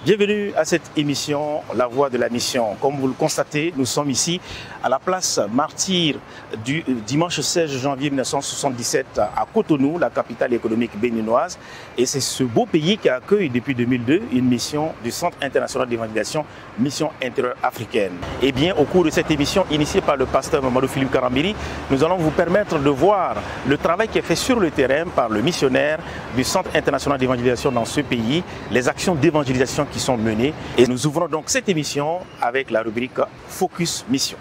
Bienvenue à cette émission, La Voix de la Mission. Comme vous le constatez, nous sommes ici à la place Martyr du dimanche 16 janvier 1977 à Cotonou, la capitale économique béninoise. Et c'est ce beau pays qui accueille depuis 2002 une mission du Centre international d'évangélisation, Mission intérieure africaine. Et bien, au cours de cette émission initiée par le pasteur Mamadou Philippe Karambiri, nous allons vous permettre de voir le travail qui est fait sur le terrain par le missionnaire du Centre international d'évangélisation dans ce pays, les actions d'évangélisation qui sont menées. Et nous ouvrons donc cette émission avec la rubrique Focus Mission.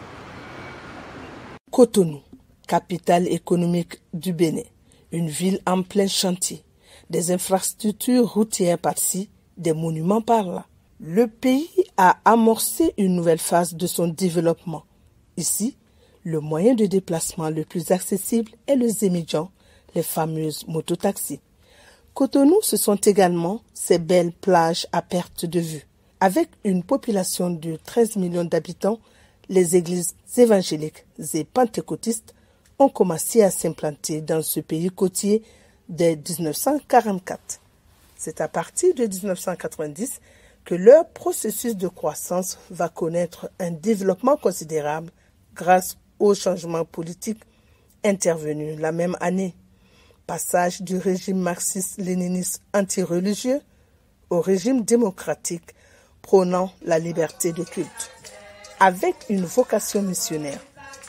Cotonou, capitale économique du Bénin, une ville en plein chantier, des infrastructures routières par-ci, des monuments par-là. Le pays a amorcé une nouvelle phase de son développement. Ici, le moyen de déplacement le plus accessible est le Zémidjan, les fameuses mototaxis. Cotonou, ce sont également ces belles plages à perte de vue. Avec une population de 13 millions d'habitants, les églises évangéliques et pentecôtistes ont commencé à s'implanter dans ce pays côtier dès 1944. C'est à partir de 1990 que leur processus de croissance va connaître un développement considérable grâce aux changements politiques intervenus la même année. Passage du régime marxiste-léniniste anti-religieux au régime démocratique prônant la liberté de culte. Avec une vocation missionnaire,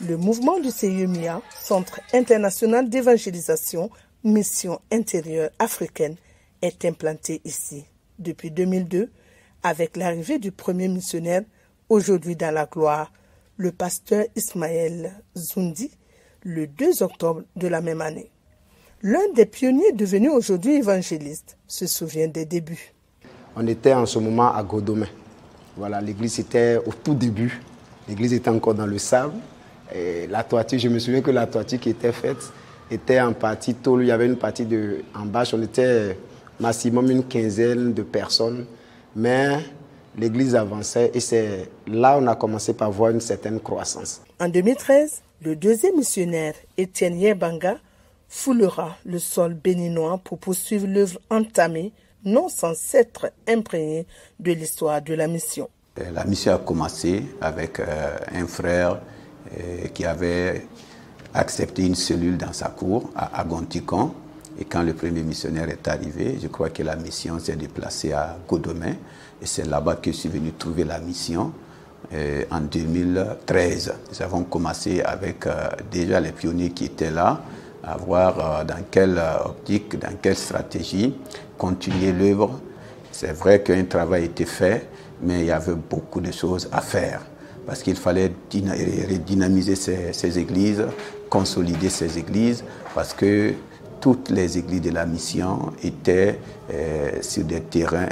le mouvement du CIEMIA, Centre international d'évangélisation, Mission intérieure africaine, est implanté ici depuis 2002 avec l'arrivée du premier missionnaire, aujourd'hui dans la gloire, le pasteur Ismaël Zoundi, le 2 octobre de la même année. L'un des pionniers devenu aujourd'hui évangéliste se souvient des débuts. On était en ce moment à Godomé. Voilà, l'église était au tout début. L'église était encore dans le sable. Et la toiture, je me souviens que la toiture qui était faite était en partie tôle. Il y avait une partie en bâche. On était maximum une quinzaine de personnes. Mais l'église avançait et c'est là qu'on a commencé par voir une certaine croissance. En 2013, le deuxième missionnaire, Étienne Yebanga, foulera le sol béninois pour poursuivre l'œuvre entamée, non sans s'être imprégné de l'histoire de la mission. La mission a commencé avec un frère qui avait accepté une cellule dans sa cour à Agonticon. Et quand le premier missionnaire est arrivé, je crois que la mission s'est déplacée à Godomé. Et c'est là-bas que je suis venu trouver la mission en 2013. Nous avons commencé avec déjà les pionniers qui étaient là, à voir dans quelle optique, dans quelle stratégie continuer l'œuvre. C'est vrai qu'un travail était fait, mais il y avait beaucoup de choses à faire parce qu'il fallait redynamiser ces églises, consolider ces églises, parce que toutes les églises de la mission étaient sur des terrains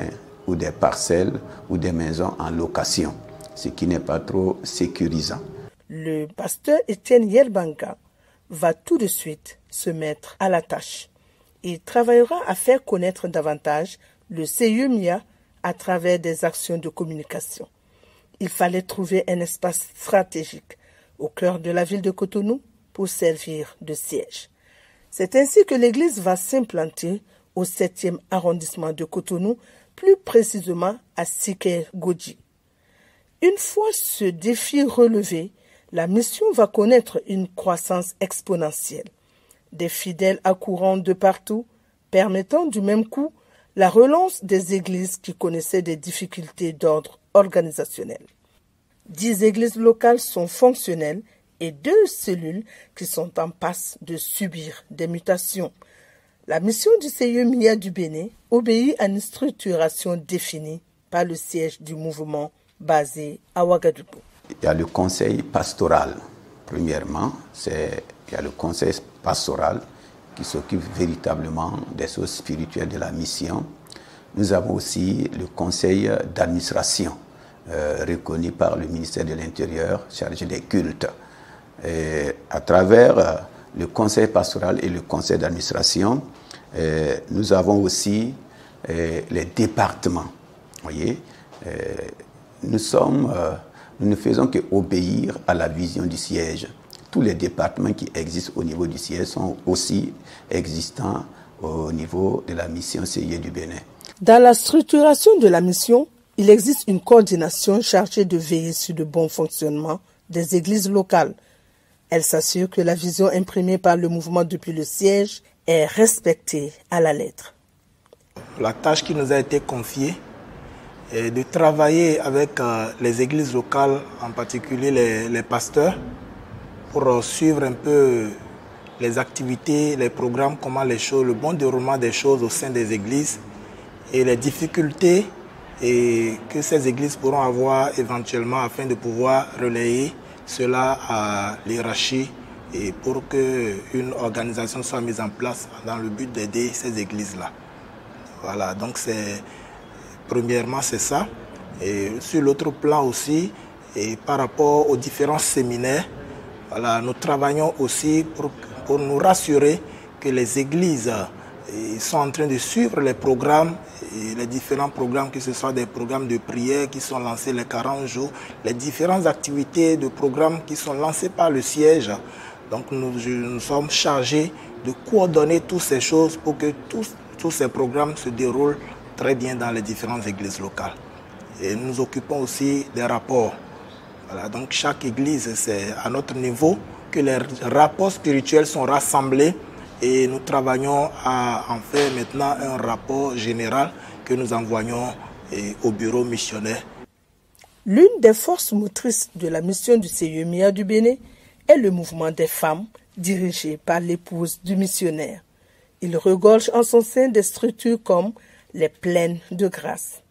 ou des parcelles ou des maisons en location, ce qui n'est pas trop sécurisant. Le pasteur Étienne Yebanga va tout de suite se mettre à la tâche. Il travaillera à faire connaître davantage le CIEMIA à travers des actions de communication. Il fallait trouver un espace stratégique au cœur de la ville de Cotonou pour servir de siège. C'est ainsi que l'église va s'implanter au 7e arrondissement de Cotonou, plus précisément à Siker-Godji. Une fois ce défi relevé, la mission va connaître une croissance exponentielle. Des fidèles accourant de partout, permettant du même coup la relance des églises qui connaissaient des difficultés d'ordre organisationnel. 10 églises locales sont fonctionnelles et 2 cellules qui sont en passe de subir des mutations. La mission du CIEMIA du Bénin obéit à une structuration définie par le siège du mouvement basé à Ouagadougou. Il y a le conseil pastoral. Premièrement, il y a le conseil pastoral qui s'occupe véritablement des choses spirituelles de la mission. Nous avons aussi le conseil d'administration, reconnu par le ministère de l'Intérieur, chargé des cultes. Et à travers le conseil pastoral et le conseil d'administration, nous avons aussi les départements. Voyez, nous ne faisons qu'obéir à la vision du siège. Tous les départements qui existent au niveau du siège sont aussi existants au niveau de la mission CIE du Bénin. Dans la structuration de la mission, Il existe une coordination chargée de veiller sur le bon fonctionnement des églises locales. Elle s'assure que la vision imprimée par le mouvement depuis le siège est respectée à la lettre. La tâche qui nous a été confiée est de travailler avec les églises locales, en particulier les pasteurs, pour suivre un peu les activités, les programmes, comment les choses, le bon déroulement des choses au sein des églises et les difficultés que ces églises pourront avoir éventuellement afin de pouvoir relayer cela à l'hiérarchie et pour qu'une organisation soit mise en place dans le but d'aider ces églises-là. Voilà, donc premièrement c'est ça. Et sur l'autre plan aussi, et par rapport aux différents séminaires, voilà, nous travaillons aussi pour nous rassurer que les églises sont en train de suivre les programmes, les différents programmes, que ce soit des programmes de prière qui sont lancés les 40 jours, les différentes activités de programmes qui sont lancées par le siège. Donc nous sommes chargés de coordonner toutes ces choses pour que tous ces programmes se déroulent très bien dans les différentes églises locales. Et nous nous occupons aussi des rapports. Voilà, donc chaque église, c'est à notre niveau que les rapports spirituels sont rassemblés et nous travaillons à en faire maintenant un rapport général que nous envoyons au bureau missionnaire. L'une des forces motrices de la mission du CIEMIA du Bénin est le mouvement des femmes dirigé par l'épouse du missionnaire. Il regorge en son sein des structures comme les Plaines de Grâce.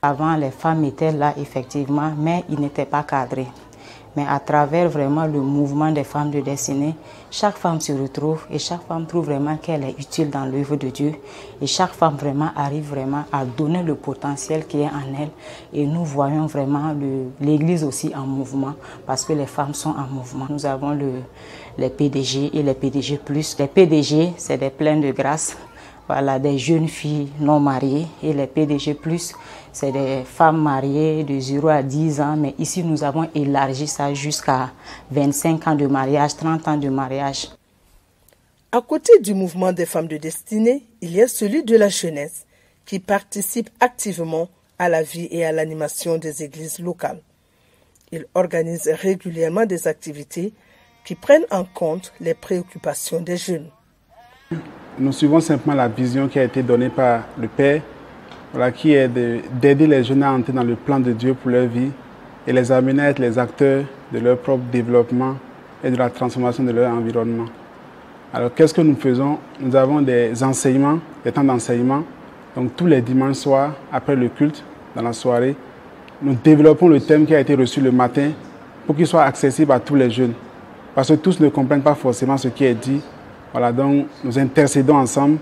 Avant, les femmes étaient là, effectivement, mais ils n'étaient pas cadrés. Mais à travers vraiment le mouvement des femmes de destinée, chaque femme se retrouve et chaque femme trouve vraiment qu'elle est utile dans l'œuvre de Dieu. Et chaque femme vraiment arrive vraiment à donner le potentiel qui est en elle. Et nous voyons vraiment l'Église aussi en mouvement parce que les femmes sont en mouvement. Nous avons les PDG et les PDG+. Les PDG, c'est des Plaines de Grâce. Voilà, des jeunes filles non mariées et les PDG+, c'est des femmes mariées de 0 à 10 ans. Mais ici, nous avons élargi ça jusqu'à 25 ans de mariage, 30 ans de mariage. À côté du mouvement des femmes de destinée, il y a celui de la jeunesse qui participe activement à la vie et à l'animation des églises locales. Il organise régulièrement des activités qui prennent en compte les préoccupations des jeunes. Nous suivons simplement la vision qui a été donnée par le Père, voilà, qui est d'aider les jeunes à entrer dans le plan de Dieu pour leur vie et les amener à être les acteurs de leur propre développement et de la transformation de leur environnement. Alors, qu'est-ce que nous faisons? Nous avons des enseignements, des temps d'enseignement. Donc, tous les dimanches soirs, après le culte, dans la soirée, nous développons le thème qui a été reçu le matin pour qu'il soit accessible à tous les jeunes. Parce que tous ne comprennent pas forcément ce qui est dit. Voilà, donc nous intercédons ensemble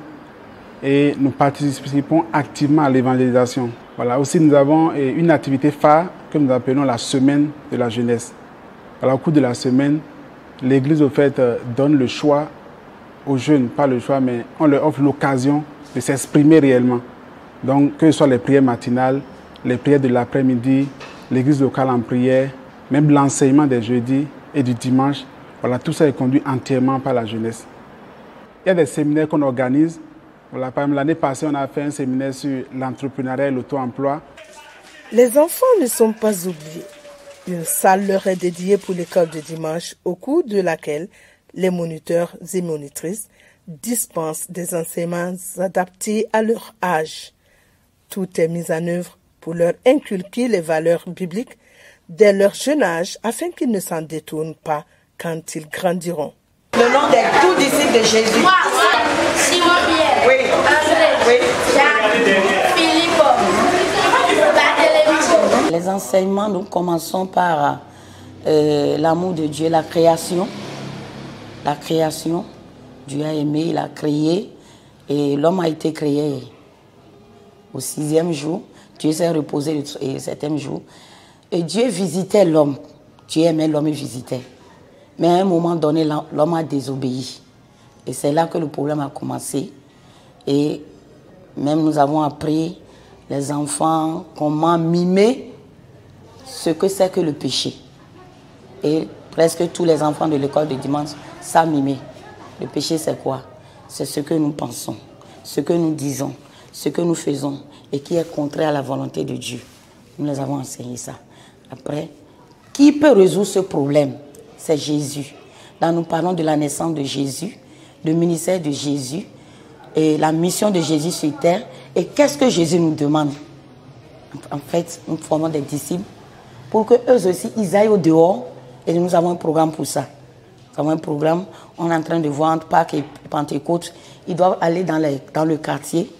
et nous participons activement à l'évangélisation. Voilà, aussi nous avons une activité phare que nous appelons la semaine de la jeunesse. Alors, au cours de la semaine, l'Église au fait donne le choix aux jeunes, pas le choix, mais on leur offre l'occasion de s'exprimer réellement. Donc, que ce soit les prières matinales, les prières de l'après-midi, l'Église locale en prière, même l'enseignement des jeudis et du dimanche, voilà, tout ça est conduit entièrement par la jeunesse. Il y a des séminaires qu'on organise. Voilà, par exemple, l'année passée, on a fait un séminaire sur l'entrepreneuriat et l'auto-emploi. Les enfants ne sont pas oubliés. Une salle leur est dédiée pour l'école de dimanche, au cours de laquelle les moniteurs et monitrices dispensent des enseignements adaptés à leur âge. Tout est mis en œuvre pour leur inculquer les valeurs bibliques dès leur jeune âge afin qu'ils ne s'en détournent pas quand ils grandiront. Le nom des tous disciples de Jésus. Moi, Simon-Pierre. Oui. André. Oui. Jacques. Philippe. Barthélemy. Les enseignements, nous commençons par l'amour de Dieu, la création. La création. Dieu a aimé, il a créé. Et l'homme a été créé au 6e jour. Dieu s'est reposé le 7e jour. Et Dieu visitait l'homme. Dieu aimait l'homme et visitait. Mais à un moment donné, l'homme a désobéi. Et c'est là que le problème a commencé. Et même nous avons appris, les enfants, comment mimer ce que c'est que le péché. Et presque tous les enfants de l'école de dimanche savent mimer. Le péché, c'est quoi? C'est ce que nous pensons, ce que nous disons, ce que nous faisons et qui est contraire à la volonté de Dieu. Nous les avons enseigné ça. Après, qui peut résoudre ce problème? C'est Jésus. Là, nous parlons de la naissance de Jésus, le ministère de Jésus et la mission de Jésus sur terre. Et qu'est-ce que Jésus nous demande? En fait, nous formons des disciples pour qu'eux aussi, ils aillent au dehors. Et nous avons un programme pour ça. Nous avons un programme, on est en train de voir entre Pâques et Pentecôte. Ils doivent aller dans le quartier,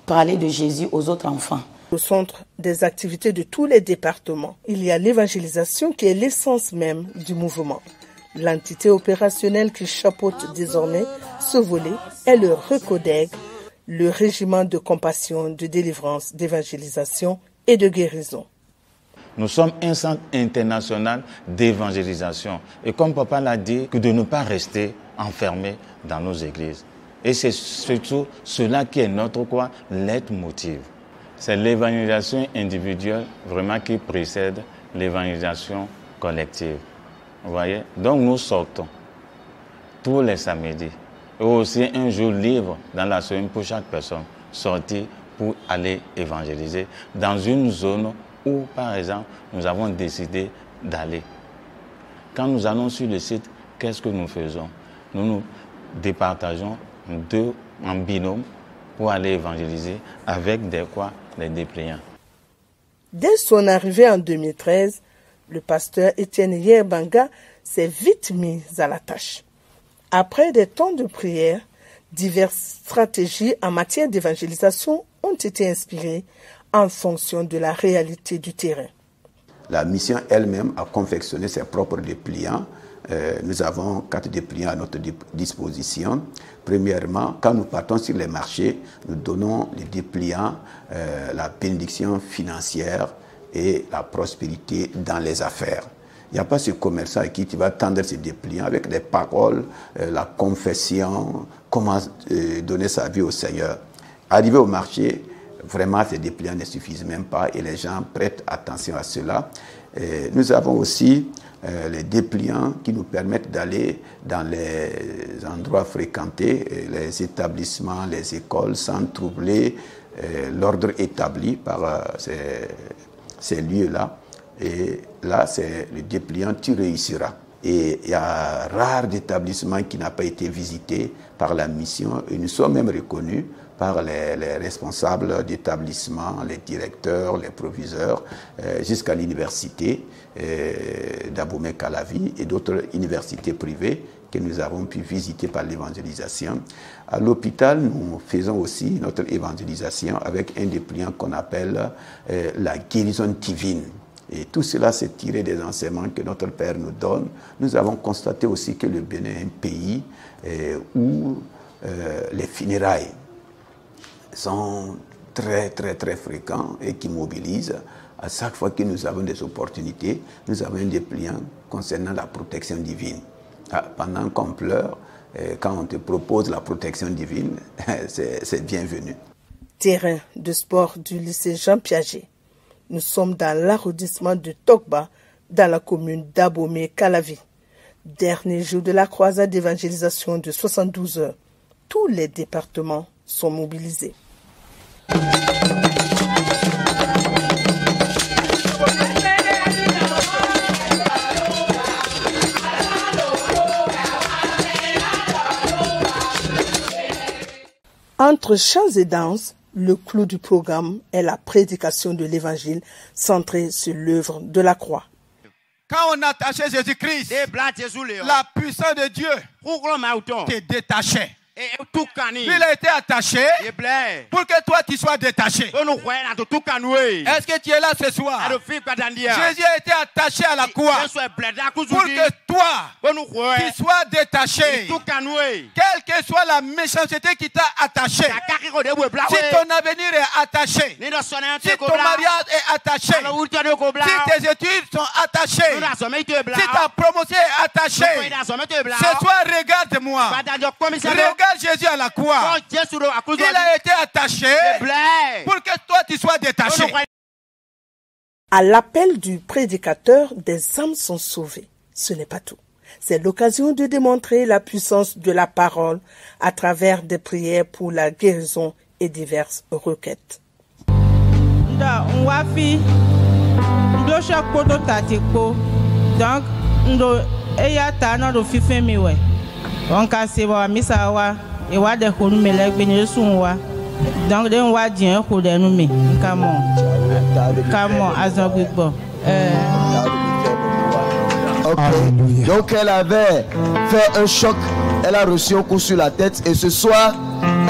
parler de Jésus aux autres enfants. Au centre des activités de tous les départements, il y a l'évangélisation qui est l'essence même du mouvement. L'entité opérationnelle qui chapeaute désormais ce volet est le RECODEG, le régiment de compassion, de délivrance, d'évangélisation et de guérison. Nous sommes un centre international d'évangélisation. Et comme papa l'a dit, que de ne pas rester enfermés dans nos églises. Et c'est surtout cela qui est notre leitmotiv. C'est l'évangélisation individuelle vraiment qui précède l'évangélisation collective. Vous voyez? Donc nous sortons tous les samedis. Et aussi un jour libre dans la semaine pour chaque personne. Sortir pour aller évangéliser dans une zone où, par exemple, nous avons décidé d'aller. Quand nous allons sur le site, qu'est-ce que nous faisons? Nous nous départageons en binôme pour aller évangéliser avec des dépliants. Dès son arrivée en 2013, le pasteur Étienne Yerbanga s'est vite mis à la tâche. Après des temps de prière, diverses stratégies en matière d'évangélisation ont été inspirées en fonction de la réalité du terrain. La mission elle-même a confectionné ses propres dépliants. Nous avons 4 dépliants à notre disposition. Premièrement, quand nous partons sur les marchés, nous donnons les dépliants, la bénédiction financière et la prospérité dans les affaires. Il n'y a pas ce commerçant à qui tu vas tendre ces dépliants avec des paroles, la confession, comment donner sa vie au Seigneur. Arrivé au marché, vraiment ces dépliants ne suffisent même pas et les gens prêtent attention à cela. Nous avons aussi les dépliants qui nous permettent d'aller dans les endroits fréquentés, les établissements, les écoles, sans troubler l'ordre établi par ces lieux-là. Et là, c'est le dépliant, tu réussiras. Et il y a rare d'établissements qui n'a pas été visité par la mission et nous sommes même reconnus par les responsables d'établissements, les directeurs, les proviseurs, jusqu'à l'université d'Abomey-Calavi et d'autres universités privées que nous avons pu visiter par l'évangélisation. À l'hôpital, nous faisons aussi notre évangélisation avec un dépliant qu'on appelle la guérison divine. Et tout cela s'est tiré des enseignements que notre Père nous donne. Nous avons constaté aussi que le Bénin est un pays où les funérailles sont très fréquents et qui mobilisent. À chaque fois que nous avons des opportunités, nous avons un dépliant concernant la protection divine. Pendant qu'on pleure, quand on te propose la protection divine, c'est bienvenu. Terrain de sport du lycée Jean Piaget. Nous sommes dans l'arrondissement de Tokba, dans la commune d'Abomey-Calavi. Dernier jour de la croisade d'évangélisation de 72 heures. Tous les départements sont mobilisés. Entre chants et danses, le clou du programme est la prédication de l'évangile centrée sur l'œuvre de la croix. Quand on attachait Jésus-Christ, la puissance de Dieu t'est détachée. Lui, il a été attaché pour que toi tu sois détaché. Est-ce que tu es là ce soir? Jésus a été attaché à la croix pour que toi tu sois détaché. Quelle que soit la méchanceté qui t'a attaché, si ton avenir est attaché, si ton mariage est attaché, si tes études sont attachées, si ta promotion est attachée, ce soir regarde-moi. Regarde Jésus à la croix. Il a été attaché pour que toi tu sois détaché. À l'appel du prédicateur, des âmes sont sauvées. Ce n'est pas tout. C'est l'occasion de démontrer la puissance de la parole à travers des prières pour la guérison et diverses requêtes. Donc, eya ta na do fife mi we on ka se wa misa wa e wa de ko nu me le gbe ni sun wa donc de wa dien ko de nu mi kamo azon gbigbo Okay. Donc elle avait fait un choc, elle a reçu un coup sur la tête et ce soir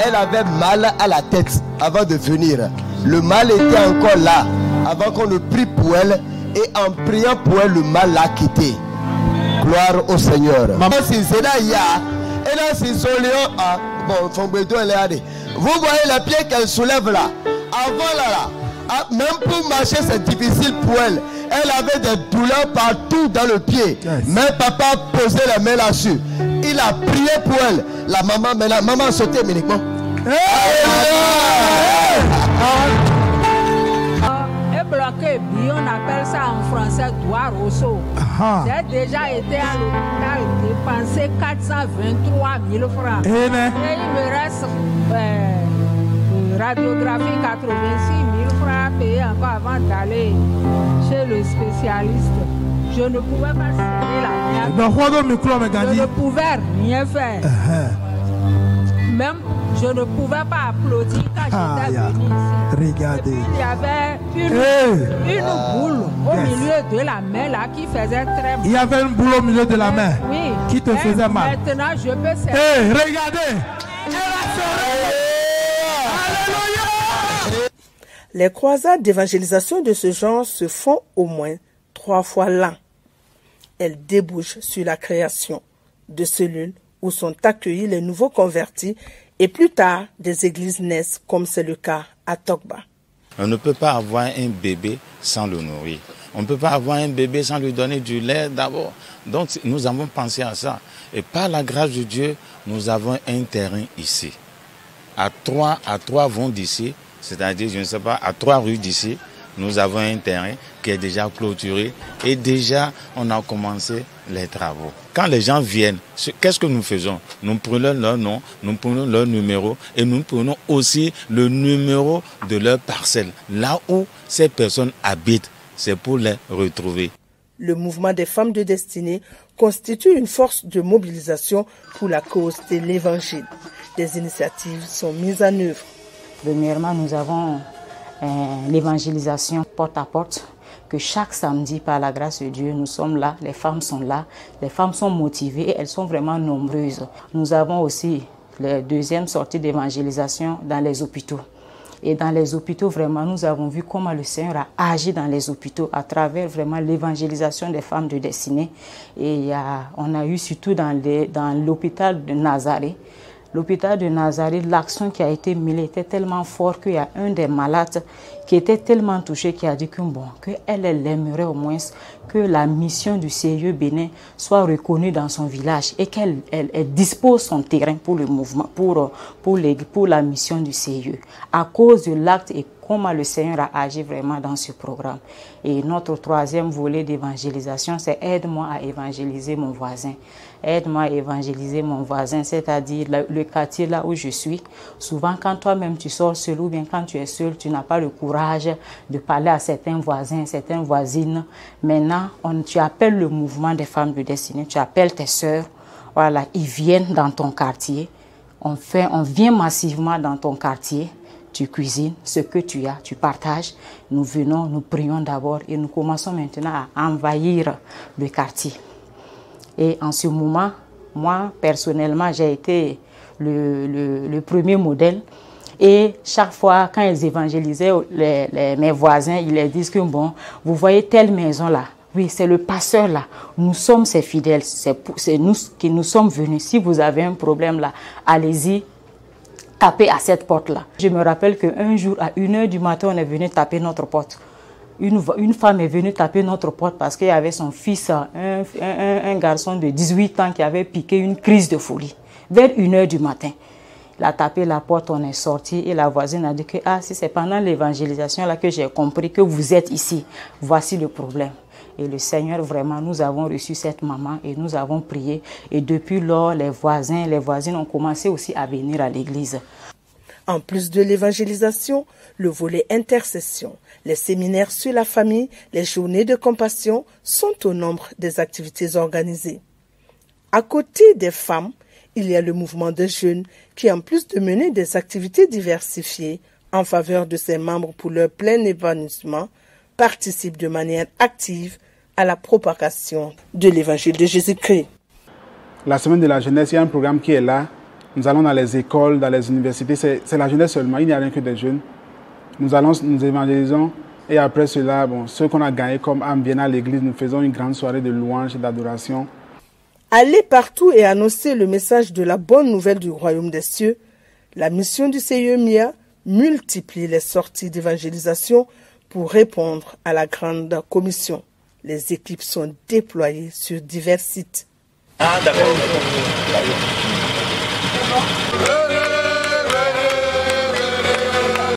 elle avait mal à la tête avant de venir. Le mal était encore là avant qu'on ne prie pour elle et en priant pour elle le mal l'a quitté. Gloire au Seigneur. Vous voyez les pieds qu'elle soulève là. Avant là, même pour marcher c'est difficile pour elle. Elle avait des douleurs partout dans le pied. Yes. Mais papa a posé la main là-dessus. Il a prié pour elle. La maman, mais la maman a sauté uniquement. Bloqué, on appelle ça en français doigt rousseau. J'ai déjà été à l'hôpital dépensé 423 000 francs. Et il me reste radiographie 86 000 francs à payer encore avant d'aller chez le spécialiste. Je ne pouvais pas serrer la main. Je ne pouvais rien faire. Même je ne pouvais pas applaudir quand j'étais venu ici. Regardez. Il y avait une boule au milieu de la main là qui faisait très mal. Il y avait une boule au milieu de la main qui te faisait mal. Maintenant, je peux servir. Regardez. Les croisades d'évangélisation de ce genre se font au moins 3 fois l'an. Elles débouchent sur la création de cellules où sont accueillis les nouveaux convertis et plus tard des églises naissent comme c'est le cas à Tokba. On ne peut pas avoir un bébé sans le nourrir. On ne peut pas avoir un bébé sans lui donner du lait d'abord. Donc nous avons pensé à ça. Et par la grâce de Dieu, nous avons un terrain ici. À 3 vont d'ici, c'est-à-dire, je ne sais pas, à 3 rues d'ici, nous avons un terrain qui est déjà clôturé et déjà on a commencé les travaux. Quand les gens viennent, qu'est-ce que nous faisons? Nous prenons leur nom, nous prenons leur numéro et nous prenons aussi le numéro de leur parcelle. Là où ces personnes habitent, c'est pour les retrouver. Le mouvement des femmes de destinée constitue une force de mobilisation pour la cause de l'évangile. Des initiatives sont mises en œuvre. Premièrement, nous avons l'évangélisation porte à porte, que chaque samedi, par la grâce de Dieu, nous sommes là, les femmes sont motivées et elles sont vraiment nombreuses. Nous avons aussi la deuxième sortie d'évangélisation dans les hôpitaux. Et dans les hôpitaux, vraiment, nous avons vu comment le Seigneur a agi dans les hôpitaux à travers vraiment l'évangélisation des femmes de destinée. Et on a eu surtout dans l'hôpital de Nazareth. L'hôpital de Nazareth, l'action qui a été menée était tellement forte qu'il y a un des malades qui était tellement touché qui a dit qu'elle aimerait au moins que la mission du CIE Bénin soit reconnue dans son village et qu'elle dispose son terrain pour le mouvement, pour la mission du CIE. À cause de l'acte et comment le Seigneur a agi vraiment dans ce programme. Et notre troisième volet d'évangélisation, c'est aide-moi à évangéliser mon voisin. Aide-moi à évangéliser mon voisin, c'est-à-dire le quartier là où je suis. Souvent, quand toi-même tu sors seul ou bien quand tu es seul, tu n'as pas le courage de parler à certains voisins, certaines voisines. Maintenant, tu appelles le mouvement des femmes de destinée, tu appelles tes sœurs, voilà, ils viennent dans ton quartier. On vient massivement dans ton quartier. Tu cuisines ce que tu as, tu partages. Nous venons, nous prions d'abord et nous commençons maintenant à envahir le quartier. Et en ce moment, moi, personnellement, j'ai été le premier modèle. Et chaque fois, quand ils évangélisaient mes voisins, ils leur disent que bon, vous voyez telle maison là. Oui, c'est le pasteur là. Nous sommes ses fidèles. C'est nous qui nous sommes venus. Si vous avez un problème là, allez-y. Taper à cette porte-là. Je me rappelle qu'un jour, à 1h du matin, on est venu taper notre porte. Une femme est venue taper notre porte parce qu'il y avait son fils, un garçon de 18 ans qui avait piqué une crise de folie. Vers 1h du matin. Il a tapé la porte, on est sorti et la voisine a dit que si c'est pendant l'évangélisation là que j'ai compris que vous êtes ici, voici le problème. Et le Seigneur, vraiment, nous avons reçu cette maman et nous avons prié. Et depuis lors, les voisins, les voisines ont commencé aussi à venir à l'église. En plus de l'évangélisation, le volet intercession, les séminaires sur la famille, les journées de compassion sont au nombre des activités organisées. À côté des femmes, il y a le mouvement de jeunes qui, en plus de mener des activités diversifiées en faveur de ses membres pour leur plein épanouissement, participe de manière active à la propagation de l'évangile de Jésus-Christ. La semaine de la jeunesse, il y a un programme qui est là. Nous allons dans les écoles, dans les universités. C'est la jeunesse seulement, il n'y a rien que des jeunes. Nous allons, nous évangélisons. Et après cela, ceux qu'on a gagnés comme âme viennent à l'église. Nous faisons une grande soirée de louange et d'adoration. Aller partout et annoncer le message de la bonne nouvelle du royaume des cieux. La mission du CIE-MIA multiplie les sorties d'évangélisation pour répondre à la grande commission. Les équipes sont déployées sur divers sites. Ah, d'accord.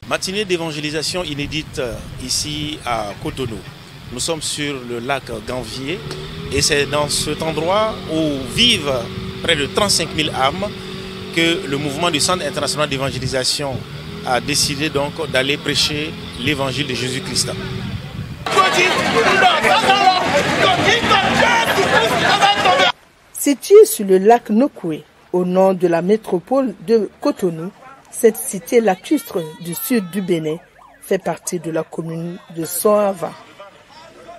Matinée d'évangélisation inédite ici à Cotonou. Nous sommes sur le lac Ganvier et c'est dans cet endroit où vivent près de 35 000 âmes que le mouvement du Centre international d'évangélisation a décidé donc d'aller prêcher l'évangile de Jésus-Christ. Située sur le lac Nokoué, au nord de la métropole de Cotonou, cette cité lacustre du sud du Bénin fait partie de la commune de Soava.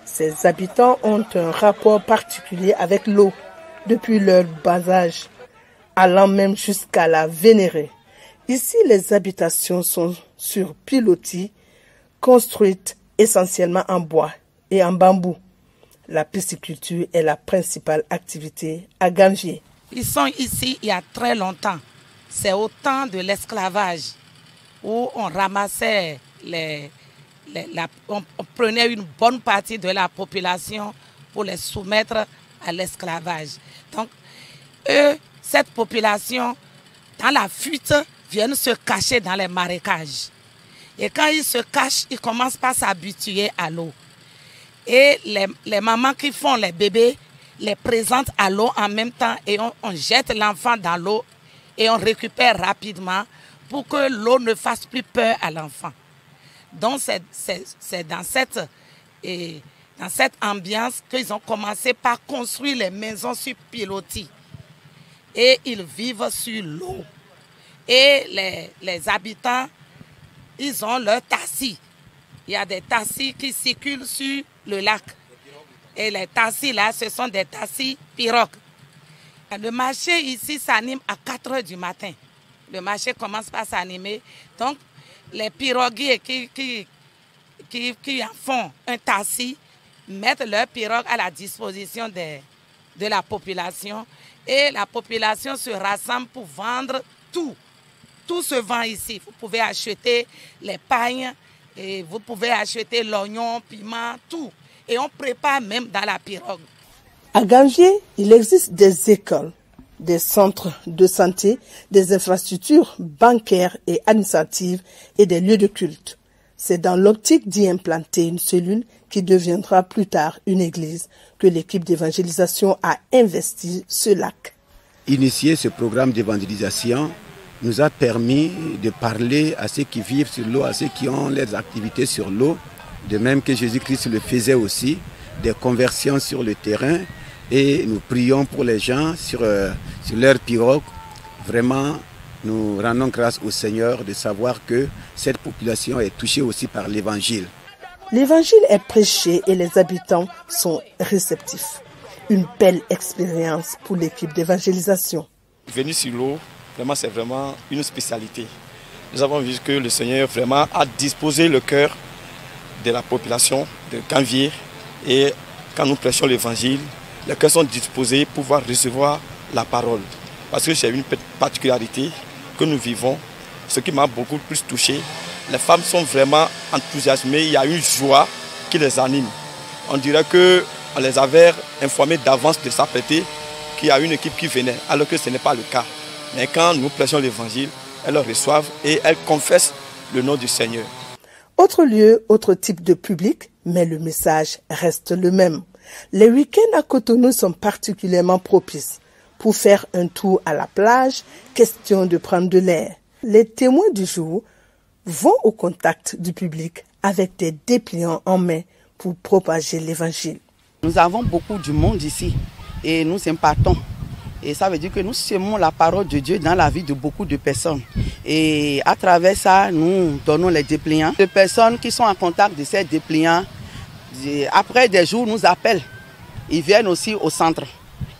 Ses habitants ont un rapport particulier avec l'eau depuis leur bas âge, allant même jusqu'à la vénérer. Ici, les habitations sont sur pilotis, construites essentiellement en bois et en bambou. La pisciculture est la principale activité à Ganvier. Ils sont ici il y a très longtemps. C'est au temps de l'esclavage où on ramassait on prenait une bonne partie de la population pour les soumettre à l'esclavage. Donc, cette population, dans la fuite, viennent se cacher dans les marécages. Et quand ils se cachent, ils commencent par s'habituer à l'eau. Et les mamans qui font les bébés les présentent à l'eau en même temps et on jette l'enfant dans l'eau et on récupère rapidement pour que l'eau ne fasse plus peur à l'enfant. Donc c'est dans cette ambiance qu'ils ont commencé par construire les maisons sur pilotis. Et ils vivent sur l'eau. Et les habitants, ils ont leur tassis. Il y a des tassis qui circulent sur le lac. Et les tassis là, ce sont des tassis pirogues. Le marché ici s'anime à 4 h du matin. Le marché commence par s'animer. Donc, les piroguiers qui en font un tassis mettent leur pirogue à la disposition de la population. Et la population se rassemble pour vendre tout. Tout se vend ici. Vous pouvez acheter les pagnes, et vous pouvez acheter l'oignon, piment, tout. Et on prépare même dans la pirogue. À Ganvier, il existe des écoles, des centres de santé, des infrastructures bancaires et administratives et des lieux de culte. C'est dans l'optique d'y implanter une cellule qui deviendra plus tard une église que l'équipe d'évangélisation a investi ce lac. Initier ce programme d'évangélisation nous a permis de parler à ceux qui vivent sur l'eau, à ceux qui ont leurs activités sur l'eau, de même que Jésus-Christ le faisait aussi, des conversions sur le terrain, et nous prions pour les gens sur leur pirogue. Vraiment, nous rendons grâce au Seigneur de savoir que cette population est touchée aussi par l'évangile. L'évangile est prêché et les habitants sont réceptifs. Une belle expérience pour l'équipe d'évangélisation. Venir sur l'eau, vraiment, c'est vraiment une spécialité. Nous avons vu que le Seigneur vraiment a disposé le cœur de la population de Ganvier. Et quand nous prêchons l'évangile, les cœurs sont disposés pour pouvoir recevoir la parole. Parce que c'est une particularité que nous vivons, ce qui m'a beaucoup plus touché. Les femmes sont vraiment enthousiasmées, il y a une joie qui les anime. On dirait qu'on les avait informées d'avance de s'apprêter qu'il y a une équipe qui venait, alors que ce n'est pas le cas. Mais quand nous prêchons l'évangile, elles le reçoivent et elles confessent le nom du Seigneur. Autre lieu, autre type de public, mais le message reste le même. Les week-ends à Cotonou sont particulièrement propices. Pour faire un tour à la plage, question de prendre de l'air. Les témoins du jour vont au contact du public avec des dépliants en main pour propager l'évangile. Nous avons beaucoup du monde ici et nous impartons. Et ça veut dire que nous semons la parole de Dieu dans la vie de beaucoup de personnes. Et à travers ça, nous donnons les dépliants. Les personnes qui sont en contact de ces dépliants, après des jours, nous appellent. Ils viennent aussi au centre.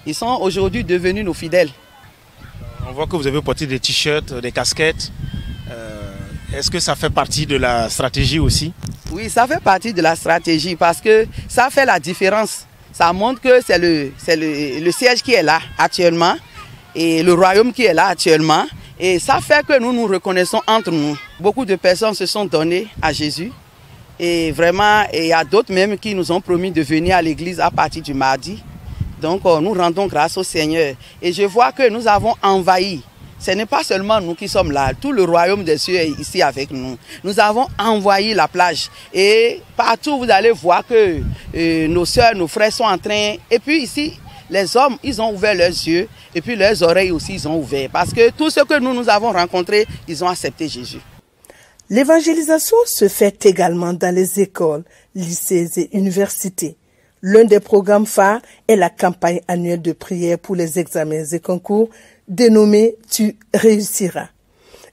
Ils sont aujourd'hui devenus nos fidèles. On voit que vous avez porté des t-shirts, des casquettes. Est-ce que ça fait partie de la stratégie aussi? Oui, ça fait partie de la stratégie parce que ça fait la différence. Ça montre que c'est le siège qui est là actuellement et le royaume qui est là actuellement. Et ça fait que nous nous reconnaissons entre nous. Beaucoup de personnes se sont données à Jésus. Et vraiment, il y a d'autres même qui nous ont promis de venir à l'église à partir du mardi. Donc nous rendons grâce au Seigneur. Et je vois que nous avons envahi. Ce n'est pas seulement nous qui sommes là, tout le royaume des cieux est ici avec nous. Nous avons envahi la plage et partout vous allez voir que nos soeurs, nos frères sont en train. Et puis ici, les hommes, ils ont ouvert leurs yeux et puis leurs oreilles aussi, ils ont ouvert. Parce que tous ceux que nous avons rencontrés, ils ont accepté Jésus. L'évangélisation se fait également dans les écoles, lycées et universités. L'un des programmes phares est la campagne annuelle de prière pour les examens et concours dénommée « Tu réussiras ».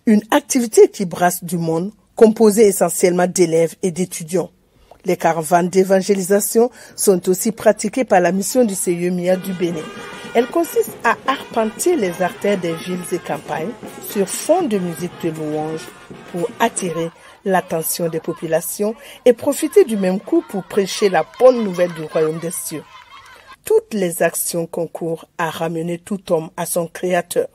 Une activité qui brasse du monde, composée essentiellement d'élèves et d'étudiants. Les caravanes d'évangélisation sont aussi pratiquées par la mission du CIE-MIA du Bénin. Elles consistent à arpenter les artères des villes et campagnes sur fond de musique de louange pour attirer l'attention des populations et profiter du même coup pour prêcher la bonne nouvelle du royaume des cieux. Toutes les actions concourent à ramener tout homme à son Créateur.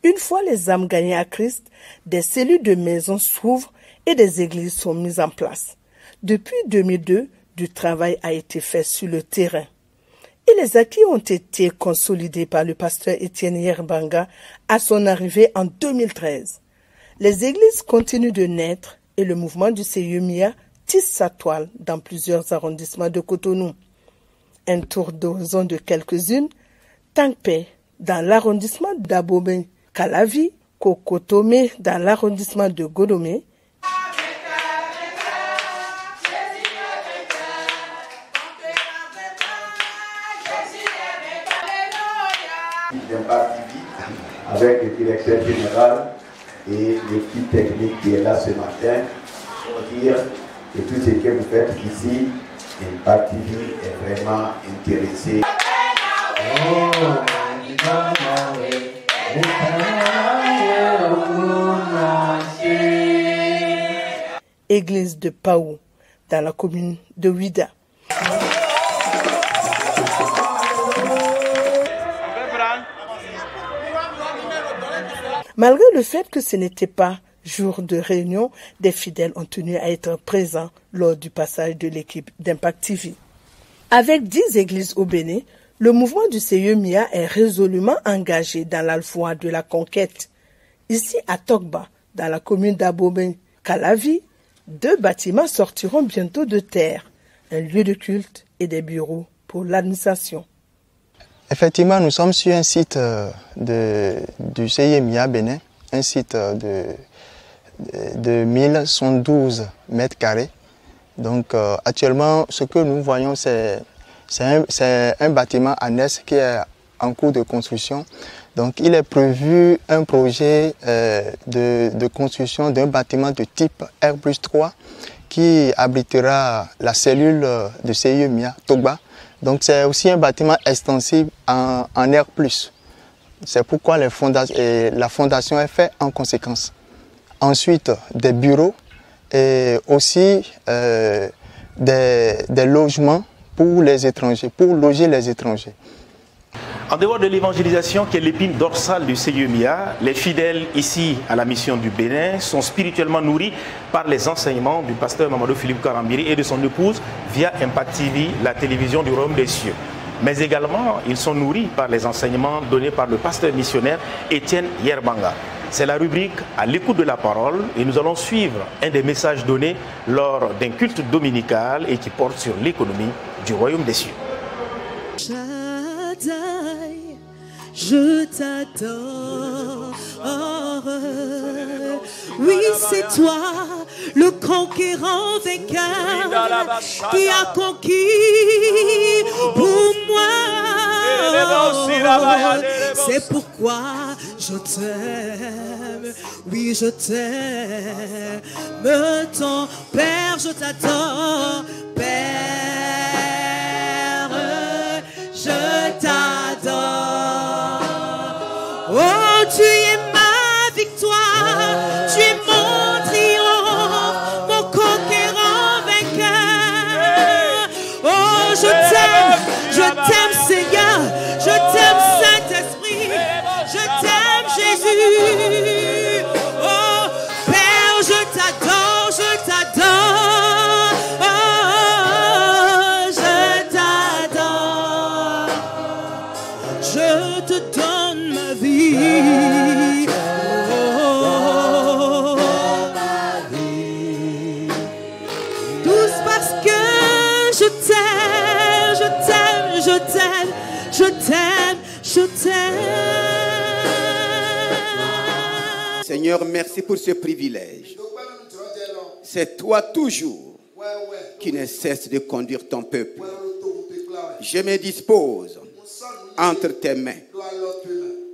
Une fois les âmes gagnées à Christ, des cellules de maison s'ouvrent et des églises sont mises en place. Depuis 2002, du travail a été fait sur le terrain. Et les acquis ont été consolidés par le pasteur Etienne Yerbanga à son arrivée en 2013. Les églises continuent de naître et le mouvement du CIE-MIA tisse sa toile dans plusieurs arrondissements de Cotonou. Un tour d'horizon de quelques-unes, Tangpé dans l'arrondissement d'Abomey, Calavi, Kokotome dans l'arrondissement de Godomé, avec le directeur général et l'équipe technique qui est là ce matin pour dire que tout ce que vous faites ici, Impact TV est vraiment intéressé. Église de Paou, dans la commune de Ouida. Malgré le fait que ce n'était pas jour de réunion, des fidèles ont tenu à être présents lors du passage de l'équipe d'Impact TV. Avec 10 églises au Bénin, le mouvement du CIE-MIA est résolument engagé dans la voie de la conquête. Ici à Tokba, dans la commune d'Abomey, Calavi, 2 bâtiments sortiront bientôt de terre, un lieu de culte et des bureaux pour l'administration. Effectivement, nous sommes sur un site du CIE-MIA Bénin, un site de 1112 mètres carrés. Donc actuellement, ce que nous voyons, c'est un bâtiment annexe qui est en cours de construction. Donc il est prévu un projet de construction d'un bâtiment de type R+3 qui abritera la cellule de CIE-MIA Togba. Donc c'est aussi un bâtiment extensible en R+. C'est pourquoi la fondation est faite en conséquence. Ensuite, des bureaux et aussi des logements pour les étrangers, pour loger les étrangers. En dehors de l'évangélisation qui est l'épine dorsale du CIE-MIA, les fidèles ici à la mission du Bénin sont spirituellement nourris par les enseignements du pasteur Mamadou Philippe Karambiri et de son épouse via Impact TV, la télévision du royaume des cieux. Mais également, ils sont nourris par les enseignements donnés par le pasteur missionnaire Etienne Yerbanga. C'est la rubrique à l'écoute de la parole et nous allons suivre un des messages donnés lors d'un culte dominical et qui porte sur l'économie du royaume des cieux. je t'adore. Oui, c'est toi, le conquérant vainqueur, qui a conquis pour moi. C'est pourquoi je t'aime, oui, je t'aime, ton Père, je t'adore, Père, je t'adore. Oh, tu es ma victoire, tu es mon triomphe, mon conquérant vainqueur. Oh, je t'aime Seigneur, je t'aime Saint-Esprit, je t'aime Jésus. Oh, Père, je t'adore, je t'adore. Oh, je t'adore. Je te donne ma vie. Oh, tous parce que je t'aime, je t'aime, je t'aime, je t'aime, je t'aime. Seigneur, merci pour ce privilège. C'est toi toujours qui ne cesse de conduire ton peuple. Je me dispose entre tes mains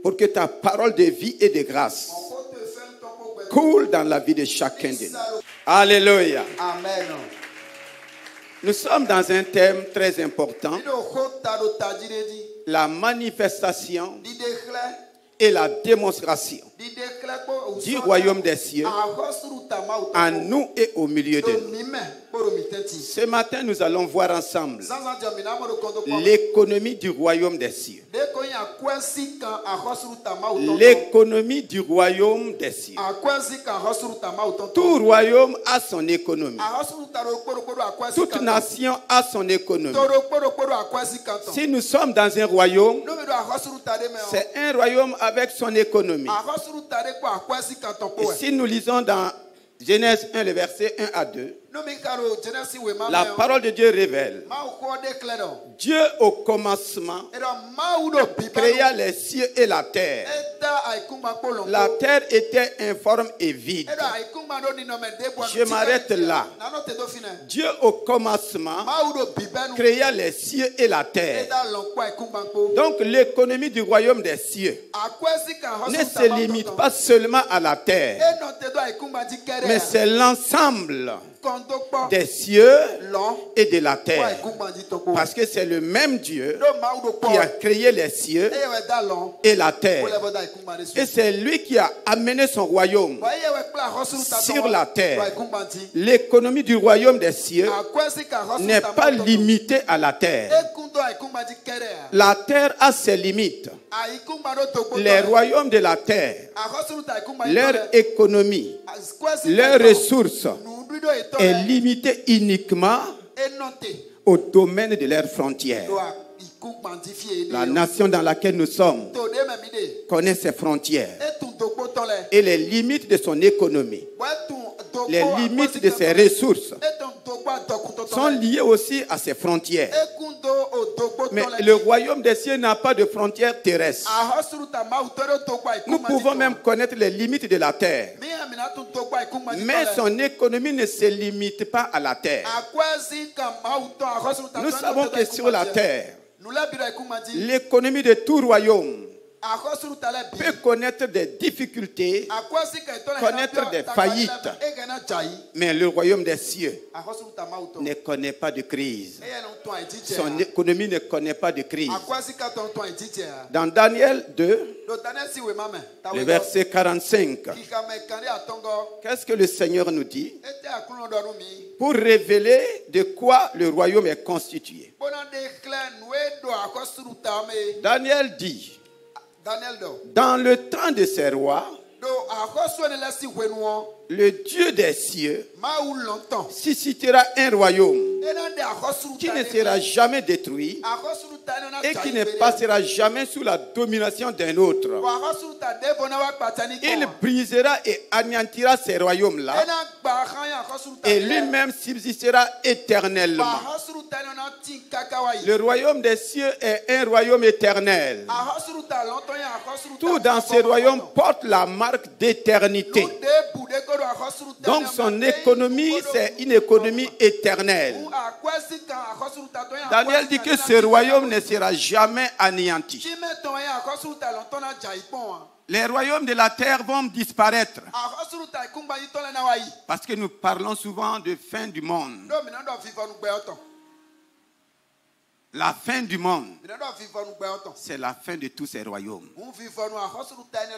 pour que ta parole de vie et de grâce coule dans la vie de chacun de nous. Alléluia. Amen. Nous sommes dans un thème très important, la manifestation et la démonstration du royaume des cieux en nous et au milieu de nous. Ce matin, nous allons voir ensemble l'économie du royaume des cieux. L'économie du royaume des cieux. Tout royaume a son économie. Toute nation a son économie. Si nous sommes dans un royaume, c'est un royaume avec son économie. Et si nous lisons dans Genèse 1, le verset 1 à 2, la parole de Dieu révèle: Dieu au commencement créa les cieux et la terre. La terre était informe et vide. Je m'arrête là. Dieu au commencement créa les cieux et la terre. Donc l'économie du royaume des cieux ne se limite pas seulement à la terre, mais c'est l'ensemble des cieux et de la terre. Parce que c'est le même Dieu qui a créé les cieux et la terre. Et c'est lui qui a amené son royaume sur la terre. L'économie du royaume des cieux n'est pas limitée à la terre. La terre a ses limites. Les royaumes de la terre, leur économie, leurs ressources est limitée uniquement au domaine de leurs frontières. La nation dans laquelle nous sommes connaît ses frontières et les limites de son économie. Les limites de ses ressources sont liées aussi à ses frontières. Mais le royaume des cieux n'a pas de frontières terrestres. Nous pouvons même connaître les limites de la terre. Mais son économie ne se limite pas à la terre. Nous savons que sur la terre, l'économie de tout royaume peut connaître des difficultés, connaître des faillites. Mais le royaume des cieux ne connaît pas de crise. Son économie ne connaît pas de crise. Dans Daniel 2, le verset 45, qu'est-ce que le Seigneur nous dit? Pour révéler de quoi le royaume est constitué. Daniel dit: dans le temps de ces rois, le Dieu des cieux suscitera un royaume qui ne sera jamais détruit et qui ne passera jamais sous la domination d'un autre. Il brisera et anéantira ces royaumes-là et lui-même subsistera éternellement. Le royaume des cieux est un royaume éternel. Tout dans ce royaume porte la marque d'éternité. Donc son économie, c'est une économie éternelle. Daniel dit que ce royaume ne sera jamais anéanti. Les royaumes de la terre vont disparaître. Parce que nous parlons souvent de fin du monde. La fin du monde, c'est la fin de tous ces royaumes.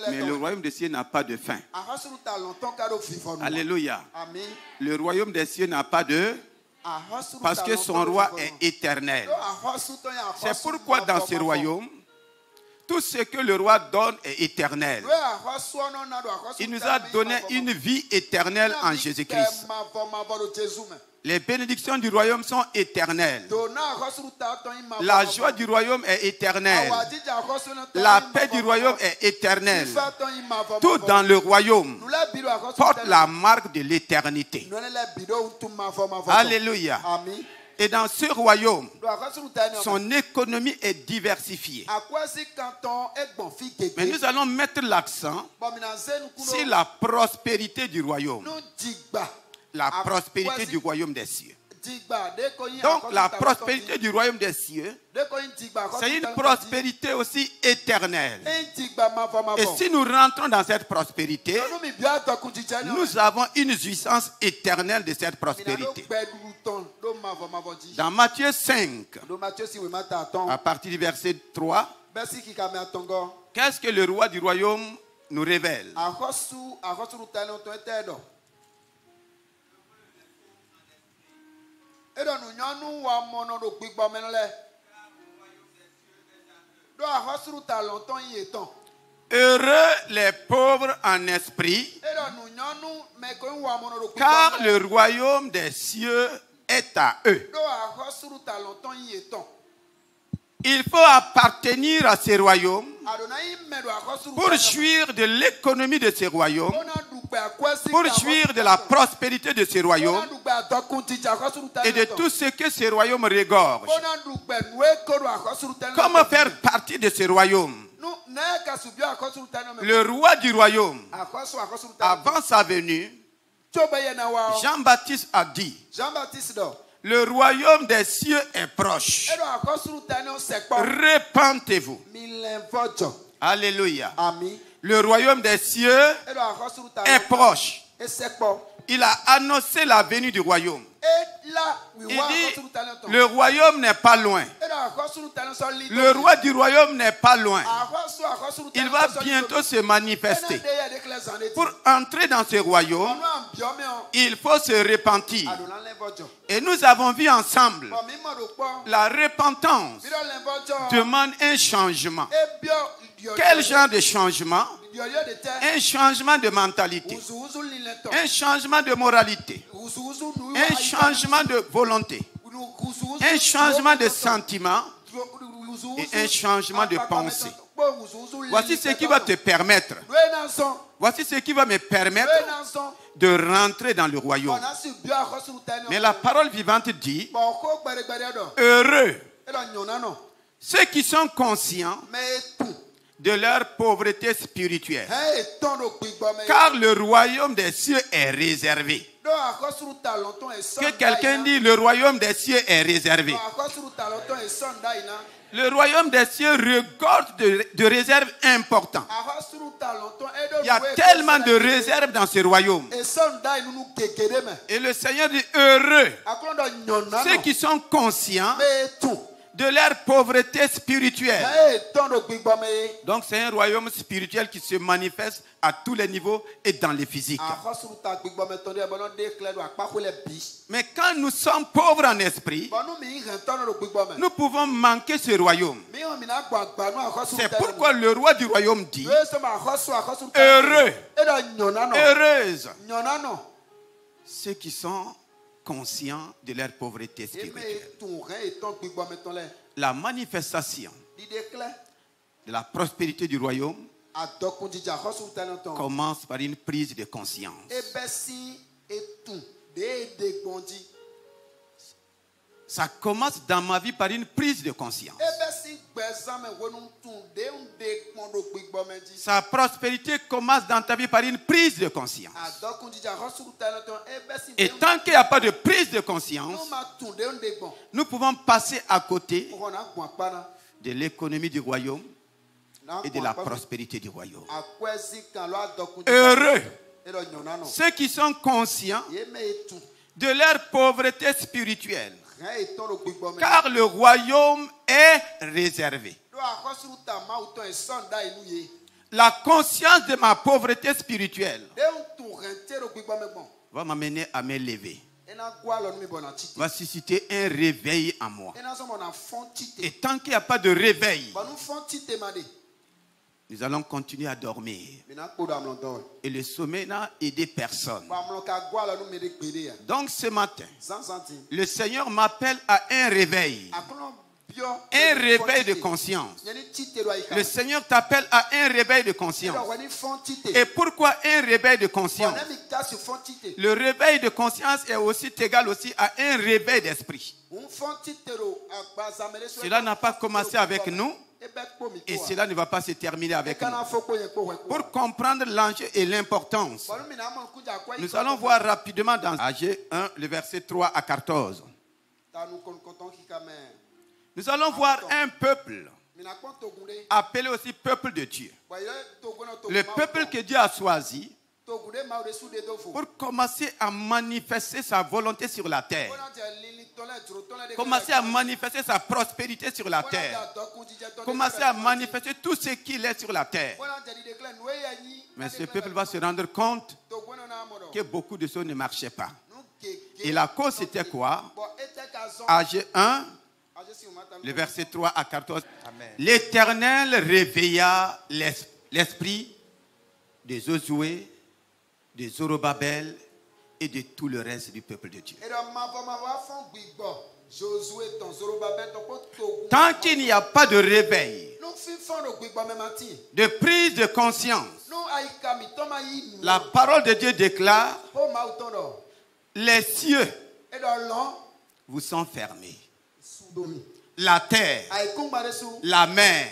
Mais le royaume des cieux n'a pas de fin. Alléluia. Le royaume des cieux n'a pas de... Parce que son roi est éternel. C'est pourquoi dans ce royaume, tout ce que le roi donne est éternel. Il nous a donné une vie éternelle en Jésus-Christ. Les bénédictions du royaume sont éternelles. La joie du royaume est éternelle. La paix du royaume est éternelle. Tout dans le royaume porte la marque de l'éternité. Alléluia. Et dans ce royaume, son économie est diversifiée. Mais nous allons mettre l'accent sur la prospérité du royaume. La prospérité du royaume des cieux. Donc la prospérité du royaume des cieux, c'est une prospérité aussi éternelle. Et si nous rentrons dans cette prospérité, nous avons une jouissance éternelle de cette prospérité. Dans Matthieu 5, à partir du verset 3, qu'est-ce que le roi du royaume nous révèle? Heureux les pauvres en esprit, car le royaume des cieux est à eux. Il faut appartenir à ces royaumes pour jouir de l'économie de ces royaumes, pour jouir de la prospérité de ces royaumes et de tout ce que ces royaumes regorgent. Comment faire partie de ces royaumes? Le roi du royaume, avant sa venue, Jean-Baptiste a dit: le royaume des cieux est proche. Repentez-vous. Alléluia. Le royaume des cieux est proche. Il a annoncé la venue du royaume. Il dit, le royaume n'est pas loin. Le roi du royaume n'est pas loin. Il va bientôt se manifester. Pour entrer dans ce royaume, il faut se repentir. Et nous avons vu ensemble, la repentance demande un changement. Quel genre de changement? Un changement de mentalité, un changement de moralité, un changement de volonté, un changement de sentiment et un changement de pensée. Voici ce qui va te permettre, voici ce qui va me permettre de rentrer dans le royaume. Mais la parole vivante dit: heureux ceux qui sont conscients de leur pauvreté spirituelle, car le royaume des cieux est réservé. Que quelqu'un dit: le royaume des cieux est réservé. Le royaume des cieux regorge de réserves importantes. Il y a tellement de réserves dans ce royaume. Et le Seigneur dit: heureux ceux qui sont conscients de leur pauvreté spirituelle. Donc c'est un royaume spirituel qui se manifeste à tous les niveaux et dans les physiques. Mais quand nous sommes pauvres en esprit, nous pouvons manquer ce royaume. C'est pourquoi le roi du royaume dit: heureux, heureuse ceux qui sont conscients de leur pauvreté spirituelle. La manifestation de la prospérité du royaume commence par une prise de conscience. Ça commence dans ma vie par une prise de conscience. Sa prospérité commence dans ta vie par une prise de conscience. Et tant qu'il n'y a pas de prise de conscience, nous pouvons passer à côté de l'économie du royaume et de la prospérité du royaume. Heureux ceux qui sont conscients de leur pauvreté spirituelle, car le royaume est réservé. La conscience de ma pauvreté spirituelle va m'amener à m'élever, va susciter un réveil en moi. Et tant qu'il n'y a pas de réveil, nous allons continuer à dormir. Et le sommeil n'a aidé personne. Donc ce matin, le Seigneur m'appelle à un réveil. Un réveil de conscience. Le Seigneur t'appelle à un réveil de conscience. Et pourquoi un réveil de conscience? Le réveil de conscience est aussi égal aussi à un réveil d'esprit. Cela n'a pas commencé avec nous. Et cela ne va pas se terminer avec nous. Pour comprendre l'enjeu et l'importance, nous allons voir rapidement dans Agé 1, le verset 3 à 14. Nous allons voir un peuple appelé aussi peuple de Dieu. Le peuple que Dieu a choisi pour commencer à manifester sa volonté sur la terre. Commencer à manifester sa prospérité sur la terre. Commencer à manifester tout ce qu'il est sur la terre. Mais ce peuple va se rendre compte que beaucoup de choses ne marchaient pas. Et la cause c'était quoi? Agé 1, le verset 3 à 14. L'Éternel réveilla l'esprit de Josué, de Zorobabel et de tout le reste du peuple de Dieu. Tant qu'il n'y a pas de réveil, de prise de conscience, la parole de Dieu déclare: les cieux vous sont fermés, la terre, la mer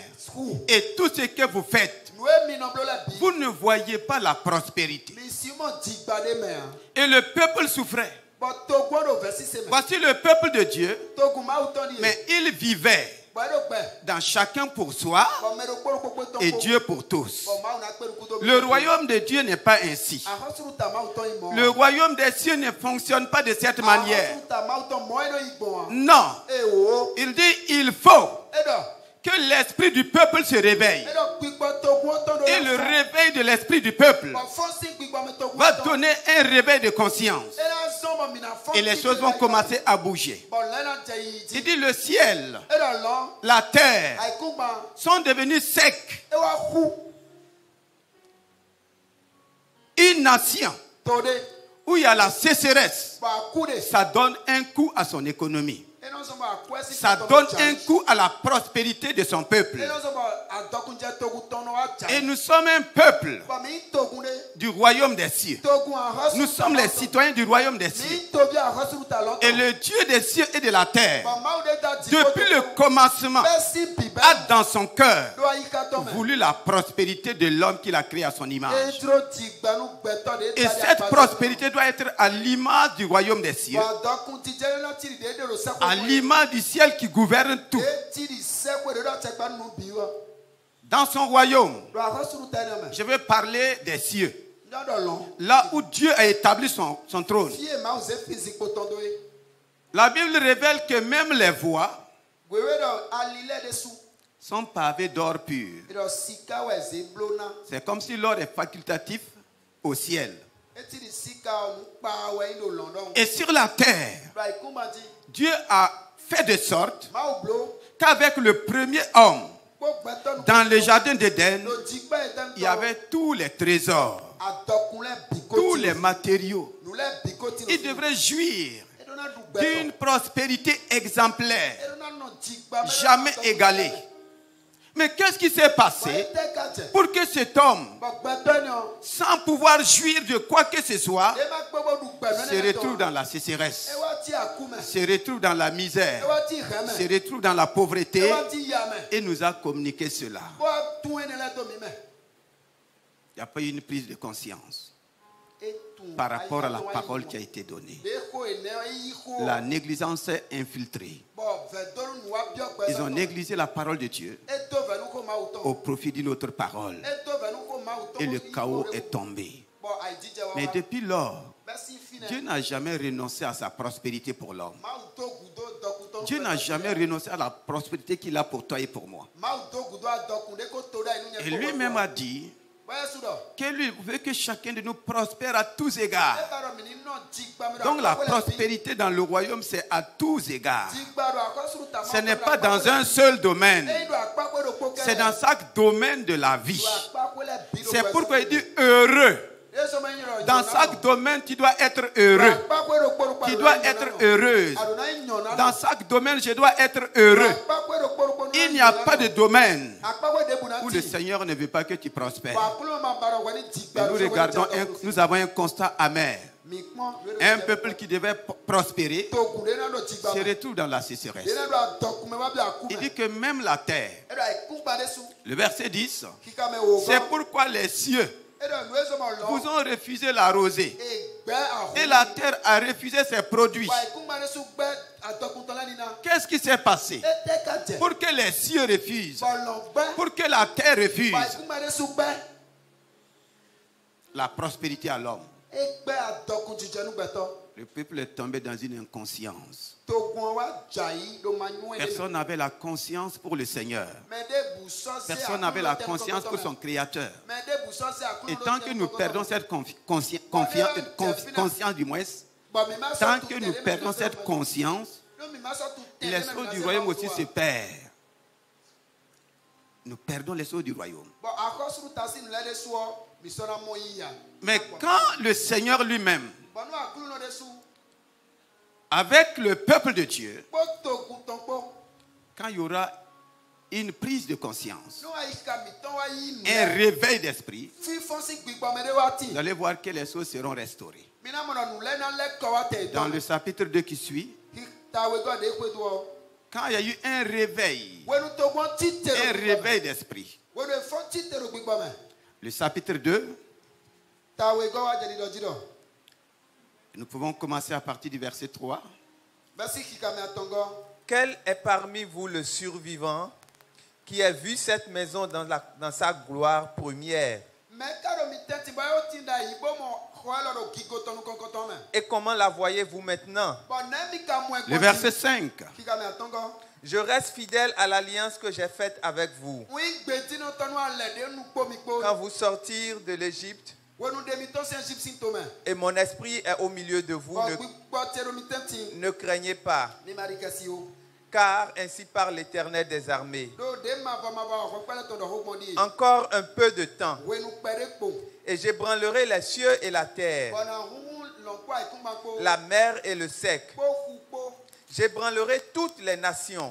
et tout ce que vous faites, vous ne voyez pas la prospérité. Et le peuple souffrait. Voici le peuple de Dieu, mais il vivait dans chacun pour soi et Dieu pour tous. Le royaume de Dieu n'est pas ainsi. Le royaume des cieux ne fonctionne pas de cette manière. Non. Il dit il faut que l'esprit du peuple se réveille. Et le réveil de l'esprit du peuple va donner un réveil de conscience. Et les choses vont commencer à bouger. Il dit le ciel, la terre sont devenus secs. Une nation où il y a la sécheresse, ça donne un coup à son économie. Ça donne un coup à la prospérité de son peuple. Et nous sommes un peuple du royaume des cieux. Nous sommes les citoyens du royaume des cieux. Et le Dieu des cieux et de la terre, depuis le commencement, a dans son cœur voulu la prospérité de l'homme qu'il a créé à son image. Et cette prospérité doit être à l'image du royaume des cieux, à l'image du ciel qui gouverne tout. Dans son royaume, je vais parler des cieux, là où Dieu a établi son trône. La Bible révèle que même les voix sont pavés d'or pur. C'est comme si l'or est facultatif au ciel. Et sur la terre, Dieu a fait de sorte qu'avec le premier homme, dans le jardin d'Éden, il y avait tous les trésors, tous les matériaux. Il devrait jouir d'une prospérité exemplaire, jamais égalée. Mais qu'est-ce qui s'est passé pour que cet homme, sans pouvoir jouir de quoi que ce soit, se retrouve dans la sécheresse, se retrouve dans la misère, se retrouve dans la pauvreté et nous a communiqué cela? Il n'y a pas eu une prise de conscience par rapport à la parole qui a été donnée. La négligence est infiltrée. Ils ont négligé la parole de Dieu au profit d'une autre parole. Et le chaos est tombé. Mais depuis lors, Dieu n'a jamais renoncé à sa prospérité pour l'homme. Dieu n'a jamais renoncé à la prospérité qu'il a pour toi et pour moi. Et lui-même a dit que lui veut que chacun de nous prospère à tous égards. Donc la prospérité dans le royaume, c'est à tous égards. Ce n'est pas dans un seul domaine. C'est dans chaque domaine de la vie. C'est pourquoi il dit heureux. Dans chaque domaine, tu dois être heureux. Tu dois être heureuse. Dans chaque domaine, je dois être heureux. Il n'y a pas de domaine où le Seigneur ne veut pas que tu prospères. Mais nous avons un constat amer. Un peuple qui devait prospérer se retrouve dans la sécheresse. Il dit que même la terre, le verset 10, c'est pourquoi les cieux vous ont refusé la rosée et la terre a refusé ses produits. Qu'est-ce qui s'est passé pour que les cieux refusent, pour que la terre refuse la prospérité à l'homme? Le peuple est tombé dans une inconscience. Personne n'avait la conscience pour le Seigneur. Personne n'avait la conscience pour son Créateur. Et tant que nous perdons cette conscience du moins, tant que nous perdons cette conscience, les choses du royaume aussi se perdent. Nous perdons les choses du royaume. Mais quand le Seigneur lui-même, avec le peuple de Dieu, quand il y aura une prise de conscience, un réveil d'esprit, vous allez voir que les choses seront restaurées. Dans le chapitre 2 qui suit, quand il y a eu un réveil d'esprit, le chapitre 2, nous pouvons commencer à partir du verset 3. Quel est parmi vous le survivant qui a vu cette maison dans sa gloire première? Et comment la voyez-vous maintenant? Le verset 5. Je reste fidèle à l'alliance que j'ai faite avec vous. Quand vous sortirez de l'Égypte, et mon esprit est au milieu de vous, ne craignez pas, car ainsi parle l'Éternel des armées. Encore un peu de temps, et j'ébranlerai les cieux et la terre, la mer et le sec. J'ébranlerai toutes les nations.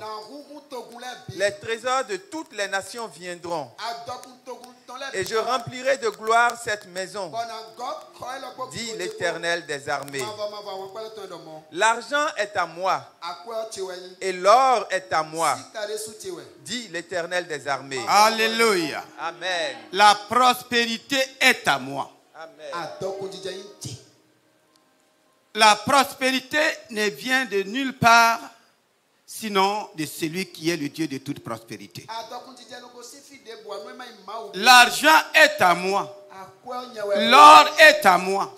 Les trésors de toutes les nations viendront. Et je remplirai de gloire cette maison, dit l'Éternel des armées. L'argent est à moi, et l'or est à moi, dit l'Éternel des armées. Alléluia. Amen. La prospérité est à moi. Amen. La prospérité ne vient de nulle part, sinon de celui qui est le Dieu de toute prospérité. L'argent est à moi. L'or est à moi.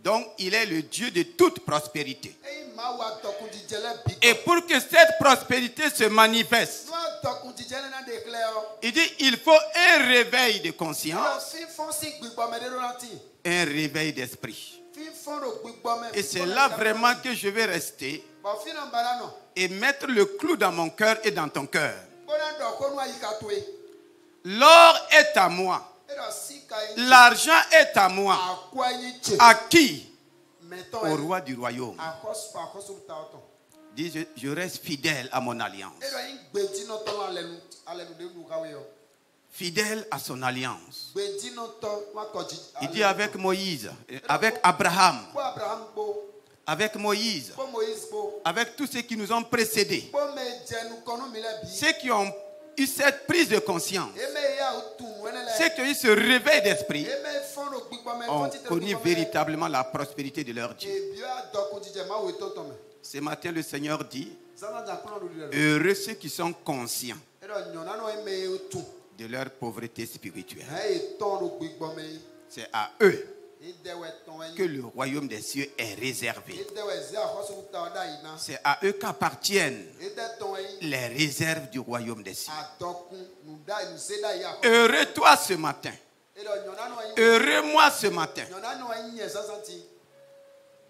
Donc, il est le Dieu de toute prospérité. Et pour que cette prospérité se manifeste, il dit il faut un réveil de conscience, un réveil d'esprit. Et c'est là vraiment que je vais rester et mettre le clou dans mon cœur et dans ton cœur. L'or est à moi. L'argent est à moi. À qui? Au roi du royaume. Dis, je reste fidèle à mon alliance. Fidèle à son alliance. Il dit avec Moïse, avec Abraham, avec Moïse, avec tous ceux qui nous ont précédés, ceux qui ont eu cette prise de conscience, ceux qui ont eu ce réveil d'esprit, ont connu véritablement la prospérité de leur Dieu. Ce matin, le Seigneur dit, heureux ceux qui sont conscients de leur pauvreté spirituelle. C'est à eux que le royaume des cieux est réservé. C'est à eux qu'appartiennent les réserves du royaume des cieux. Heureux toi ce matin. Heureux moi ce matin.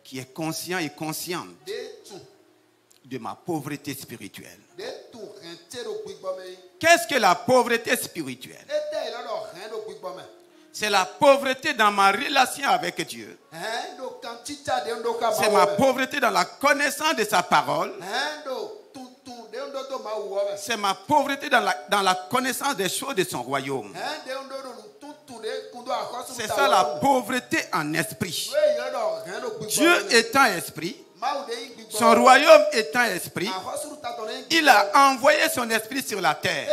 Qui est conscient et consciente de ma pauvreté spirituelle. Qu'est-ce que la pauvreté spirituelle? C'est la pauvreté dans ma relation avec Dieu. C'est ma pauvreté dans la connaissance de sa parole. C'est ma pauvreté dans la connaissance des choses de son royaume. C'est ça la pauvreté en esprit. Dieu étant esprit, son royaume étant esprit, il a envoyé son esprit sur la terre.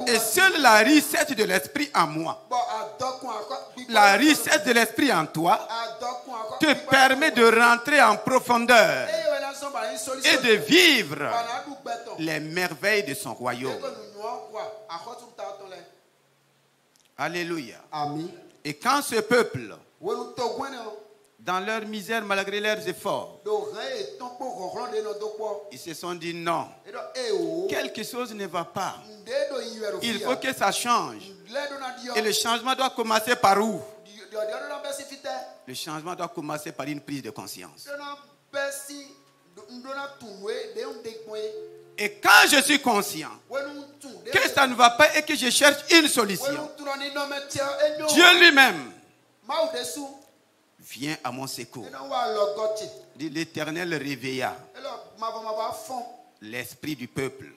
Et seule la richesse de l'esprit en moi, la richesse de l'esprit en toi, te permet de rentrer en profondeur et de vivre les merveilles de son royaume. Alléluia. Et quand ce peuple, dans leur misère, malgré leurs efforts, ils se sont dit non, quelque chose ne va pas. Il faut que ça change. Et le changement doit commencer par où? Le changement doit commencer par une prise de conscience. Et quand je suis conscient que ça ne va pas et que je cherche une solution, Dieu lui-même vient à mon secours. L'Éternel réveilla l'esprit du peuple.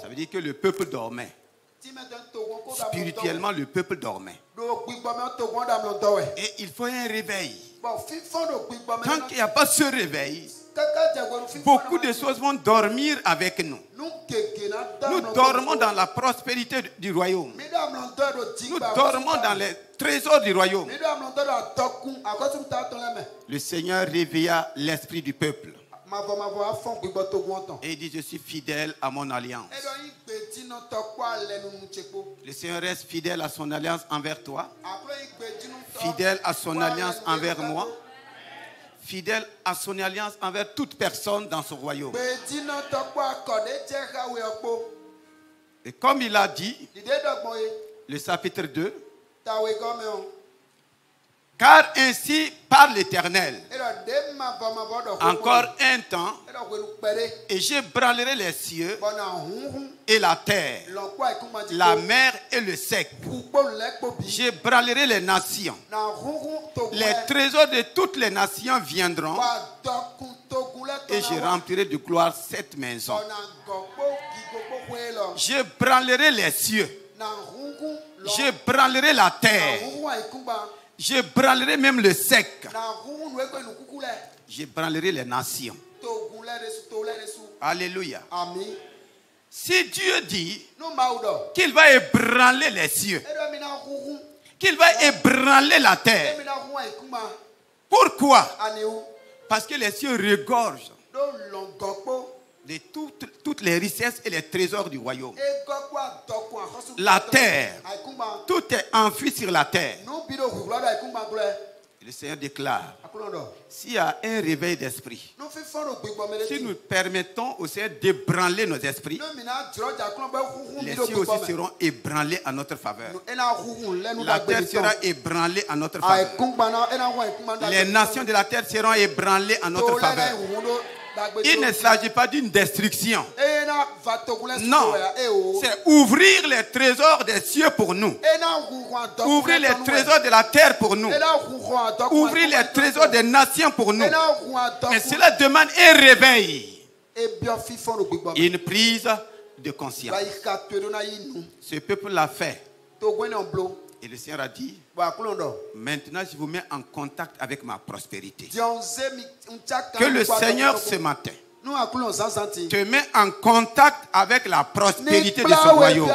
Ça veut dire que le peuple dormait. Spirituellement, le peuple dormait. Et il faut un réveil. Tant qu'il n'y a pas ce réveil, beaucoup de choses vont dormir avec nous. Nous dormons dans la prospérité du royaume. Nous dormons dans les trésors du royaume. Le Seigneur réveilla l'esprit du peuple. Et il dit, je suis fidèle à mon alliance. Le Seigneur reste fidèle à son alliance envers toi, fidèle à son alliance envers moi, fidèle à son alliance envers toute personne dans son royaume. Et comme il a dit, le chapitre 2, car ainsi parle l'Éternel, encore un temps, et j'ébranlerai les cieux et la terre, la mer et le sec. J'ébranlerai les nations. Les trésors de toutes les nations viendront, et je remplirai de gloire cette maison. J'ébranlerai les cieux. J'ébranlerai la terre. J'ébranlerai même le sec. J'ébranlerai les nations. Alléluia. Si Dieu dit qu'il va ébranler les cieux, qu'il va ébranler la terre, pourquoi? Parce que les cieux regorgent de toutes les richesses et les trésors du royaume. La terre, tout est enfui sur la terre. Le Seigneur déclare, s'il y a un réveil d'esprit, si nous permettons au Seigneur d'ébranler nos esprits, les cieux aussi seront ébranlés à notre faveur. La terre sera ébranlée à notre faveur. Les nations de la terre seront ébranlées à notre faveur. Il ne s'agit pas d'une destruction. Non, c'est ouvrir les trésors des cieux pour nous. Ouvrir les trésors de la terre pour nous. Ouvrir les trésors des nations pour nous. Mais cela demande un réveil. Une prise de conscience. Ce peuple l'a fait. Et le Seigneur a dit, maintenant je vous mets en contact avec ma prospérité. Que le Seigneur ce matin te met en contact avec la prospérité de son royaume.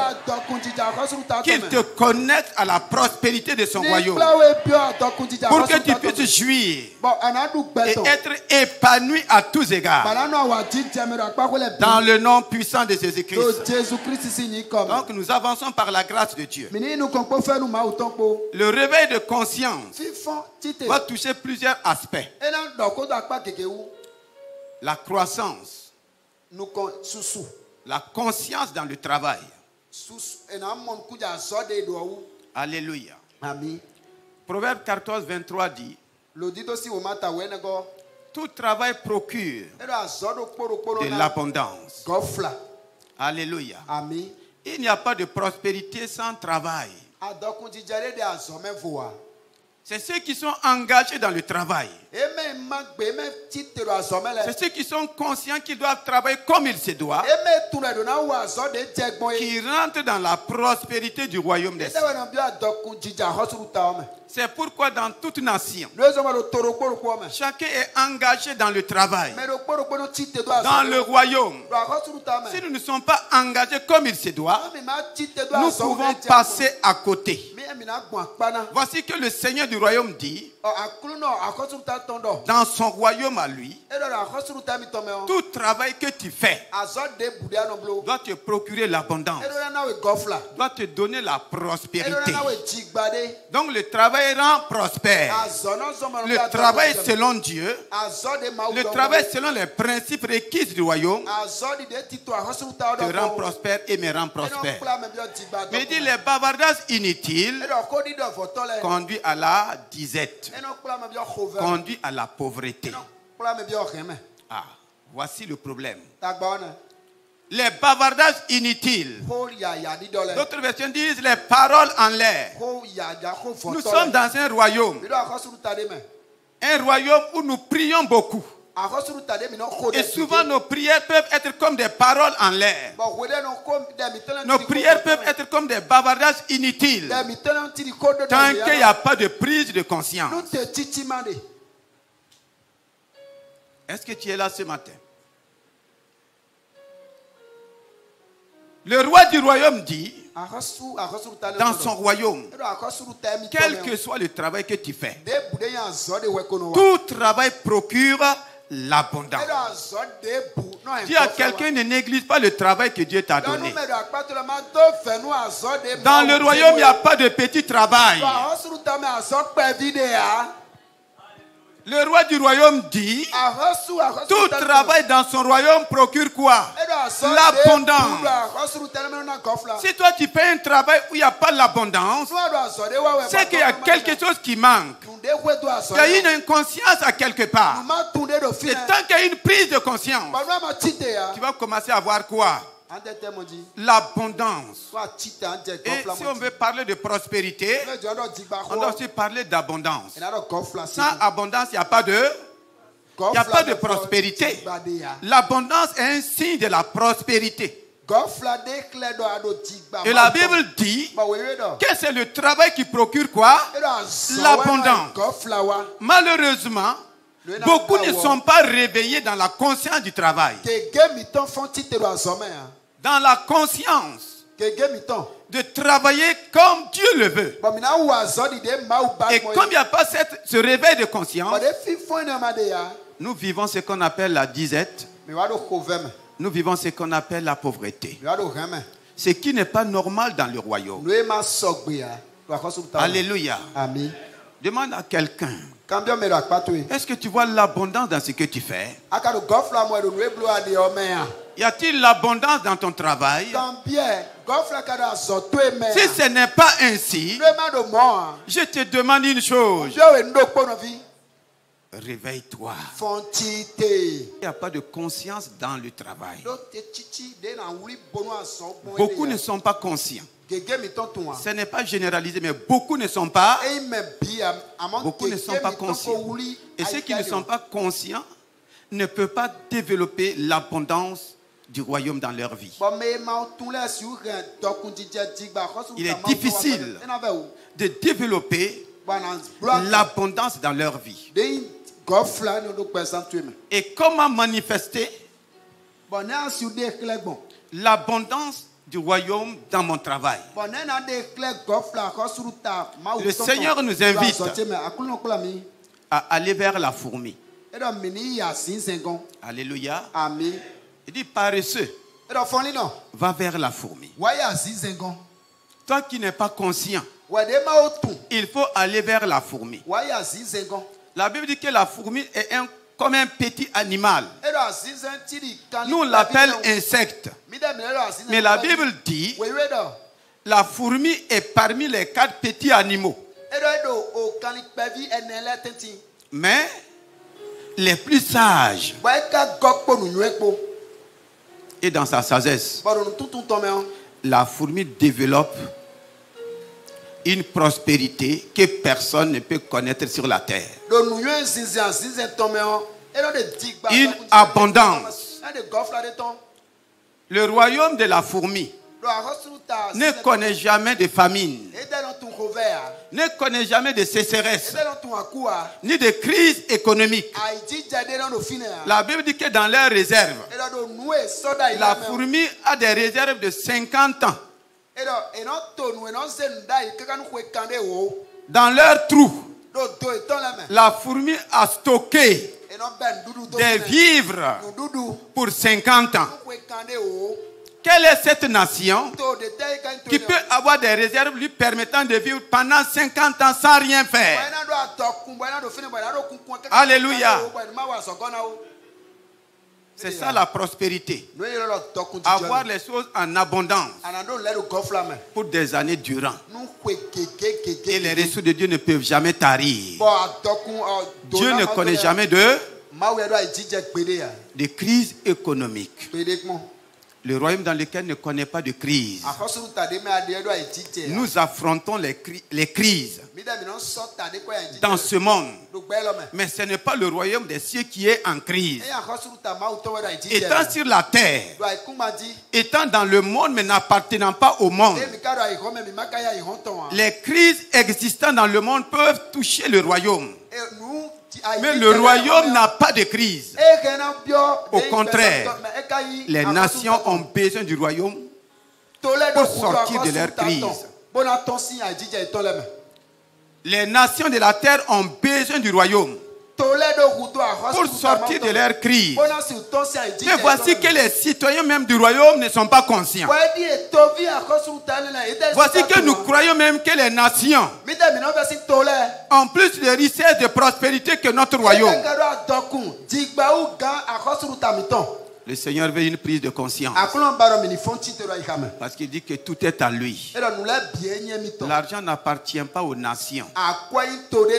Qu'il te connecte à la prospérité de son royaume. Pour que tu puisses jouir et être épanoui à tous égards. Dans le nom puissant de Jésus-Christ. Donc nous avançons par la grâce de Dieu. Le réveil de conscience va toucher plusieurs aspects. La croissance, la conscience dans le travail. Alléluia. Proverbe 14, 23 dit, tout travail procure de l'abondance. Alléluia. Il n'y a pas de prospérité sans travail. C'est ceux qui sont engagés dans le travail. C'est ceux qui sont conscients qu'ils doivent travailler comme il se doit, qui rentrent dans la prospérité du royaume des cieux. C'est pourquoi dans toute nation, chacun est engagé dans le travail, dans le royaume. Si nous ne sommes pas engagés comme il se doit, nous pouvons passer à côté. Voici que le Seigneur du royaume dit, dans son royaume à lui, tout travail que tu fais doit te procurer l'abondance, doit te donner la prospérité. Donc le travail rend prospère. Le travail selon Dieu, le travail selon les principes requis du royaume te rend prospère et me rend prospère. Mais il dit les bavardages inutiles conduit à la disette, conduit à la pauvreté. Ah, voici le problème. Les bavardages inutiles. D'autres versions disent les paroles en l'air. Nous sommes dans un royaume. Un royaume où nous prions beaucoup. Et souvent nos prières peuvent être comme des paroles en l'air. Nos prières peuvent être comme des bavardages inutiles. Tant qu'il n'y a pas de prise de conscience. Est-ce que tu es là ce matin? Le roi du royaume dit, dans son royaume, quel que soit le travail que tu fais, tout travail procure l'abondance. Dis à quelqu'un, ne néglige pas le travail que Dieu t'a donné. Dans le royaume, il n'y a pas de petit travail. Le roi du royaume dit, tout travail dans son royaume procure quoi? L'abondance. Si toi tu fais un travail où il n'y a pas l'abondance, c'est qu'il y a quelque chose qui manque. Il y a une inconscience à quelque part. Et tant qu'il y a une prise de conscience, tu vas commencer à voir quoi? L'abondance. Et si on veut parler de prospérité, on doit aussi parler d'abondance. Sans abondance, il n'y a pas de prospérité. L'abondance est un signe de la prospérité. Et la Bible dit que c'est le travail qui procure quoi? L'abondance. Malheureusement, beaucoup ne sont pas réveillés dans la conscience du travail. Dans la conscience de travailler comme Dieu le veut. Et comme il n'y a pas ce réveil de conscience, nous vivons ce qu'on appelle la disette. Nous vivons ce qu'on appelle la pauvreté. Ce qui n'est pas normal dans le royaume. Alléluia. Demande à quelqu'un. Est-ce que tu vois l'abondance dans ce que tu fais? Y a-t-il l'abondance dans ton travail? Si ce n'est pas ainsi, je te demande une chose. Réveille-toi. Il n'y a pas de conscience dans le travail. Beaucoup ne sont pas conscients. Ce n'est pas généralisé, mais beaucoup ne sont pas conscients. Et ceux qui ne sont pas conscients ne peuvent pas développer l'abondance du royaume dans leur vie. Il est difficile de développer l'abondance dans leur vie. Et comment manifester l'abondance du royaume dans mon travail? Le Seigneur nous invite à aller vers la fourmi. Alléluia. Il dit paresseux, va vers la fourmi. Toi qui n'es pas conscient, il faut aller vers la fourmi. La Bible dit que la fourmi est comme un petit animal. Nous on l'appelle insecte. Mais la Bible dit la fourmi est parmi les 4 petits animaux. Mais les plus sages et dans sa sagesse, la fourmi développe une prospérité que personne ne peut connaître sur la terre. Une abondance. Le royaume de la fourmi ne connaît jamais de famine, ne connaît jamais de sécheresse, ni de crise économique. La Bible dit que dans leurs réserves, la fourmi a des réserves de 50 ans. Dans leur trou, la fourmi a stocké des vivres pour 50 ans. Quelle est cette nation qui peut avoir des réserves lui permettant de vivre pendant 50 ans sans rien faire? Alléluia. C'est ça la prospérité. Avoir les choses en abondance pour des années durant. Et les ressources de Dieu ne peuvent jamais tarir. Dieu ne connaît jamais de crise économique. Le royaume dans lequel ne connaît pas de crise. Nous affrontons les crises dans ce monde. Mais ce n'est pas le royaume des cieux qui est en crise. Étant sur la terre, étant dans le monde mais n'appartenant pas au monde, les crises existant dans le monde peuvent toucher le royaume. Mais le royaume n'a pas de crise. Au contraire, les nations ont besoin du royaume pour sortir de leur crise. Les nations de la terre ont besoin du royaume pour sortir de leur crise. Mais voici que les citoyens même du royaume ne sont pas conscients. Voici que nous croyons même que les nations ont plus de richesses de prospérité que notre royaume. Le Seigneur veut une prise de conscience. Parce qu'il dit que tout est à lui. L'argent n'appartient pas aux nations.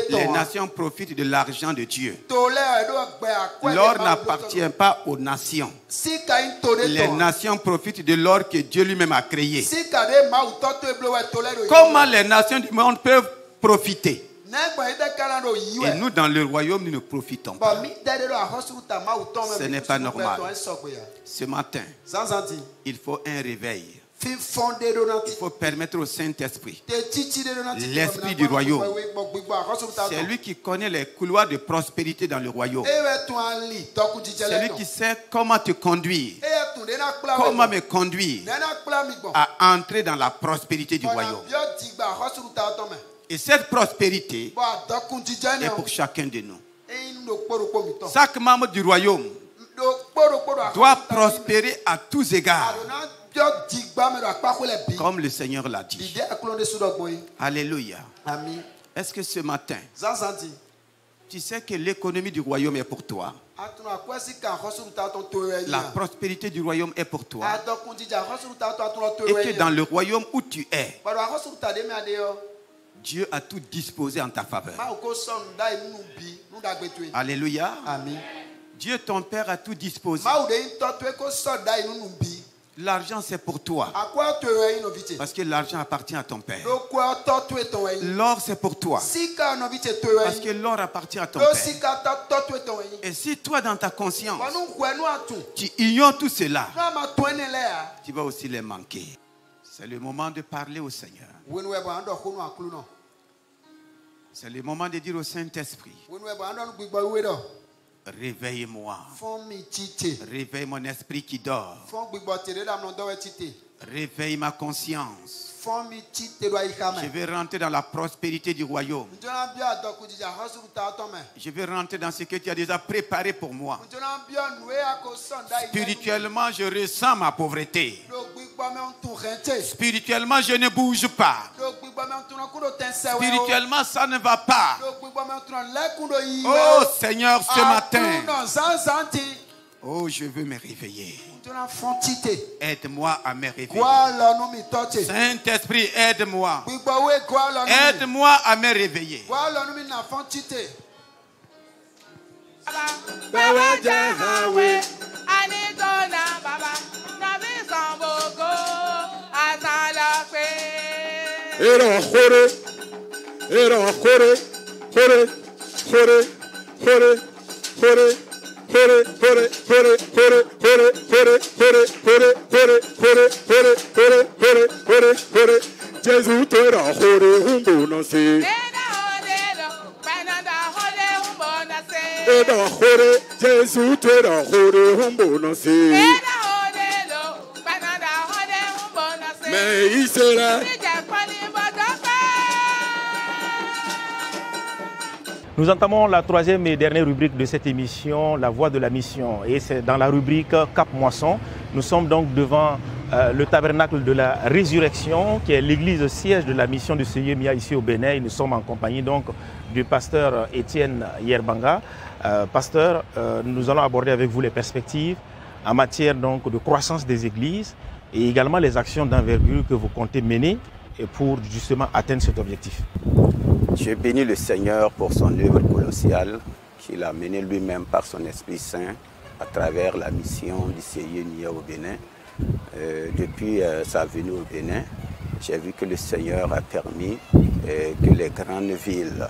Les nations profitent de l'argent de Dieu. L'or n'appartient pas aux nations. Les nations profitent de l'or que Dieu lui-même a créé. Comment les nations du monde peuvent profiter? Et nous, dans le royaume, nous ne profitons pas. Ce n'est pas normal. Ce matin, il faut un réveil. Il faut permettre au Saint-Esprit, l'esprit du royaume, c'est lui qui connaît les couloirs de prospérité dans le royaume. C'est lui qui sait comment te conduire, comment me conduire à entrer dans la prospérité du royaume. Et cette prospérité est pour chacun de nous. Chaque membre du royaume doit prospérer à tous égards, comme le Seigneur l'a dit. Alléluia. Est-ce que ce matin, tu sais que l'économie du royaume est pour toi? La prospérité du royaume est pour toi. Et que dans le royaume où tu es, Dieu a tout disposé en ta faveur. Alléluia. Dieu ton Père a tout disposé. L'argent c'est pour toi. Parce que l'argent appartient à ton Père. L'or c'est pour toi. Parce que l'or appartient à ton Père. Et si toi dans ta conscience, tu ignores tout cela, tu vas aussi les manquer. C'est le moment de parler au Seigneur. C'est le moment de dire au Saint-Esprit, réveille-moi. Réveille mon esprit qui dort. Réveille ma conscience. Je vais rentrer dans la prospérité du royaume. Je vais rentrer dans ce que tu as déjà préparé pour moi. Spirituellement, je ressens ma pauvreté. Spirituellement, je ne bouge pas. Spirituellement, ça ne va pas. Oh Seigneur, ce matin, oh, je veux me réveiller. Aide-moi à me réveiller. Saint-Esprit, aide-moi. Aide-moi à me réveiller. Jésus te rend humbonassé. Jésus te rend humbonassé. Mais il sera. Nous entamons la troisième et dernière rubrique de cette émission, La Voix de la Mission. Et c'est dans la rubrique Cap Moisson. Nous sommes donc devant le tabernacle de la résurrection, qui est l'église siège de la mission du Seigneur Mia ici au Bénin. Et nous sommes en compagnie donc du pasteur Étienne Yerbanga. Pasteur, nous allons aborder avec vous les perspectives en matière donc de croissance des églises et également les actions d'envergure que vous comptez mener pour justement atteindre cet objectif. Je bénis le Seigneur pour son œuvre colossale qu'il a menée lui-même par son Esprit Saint à travers la mission du Seigneur Mia au Bénin. Depuis sa venue au Bénin, j'ai vu que le Seigneur a permis que les grandes villes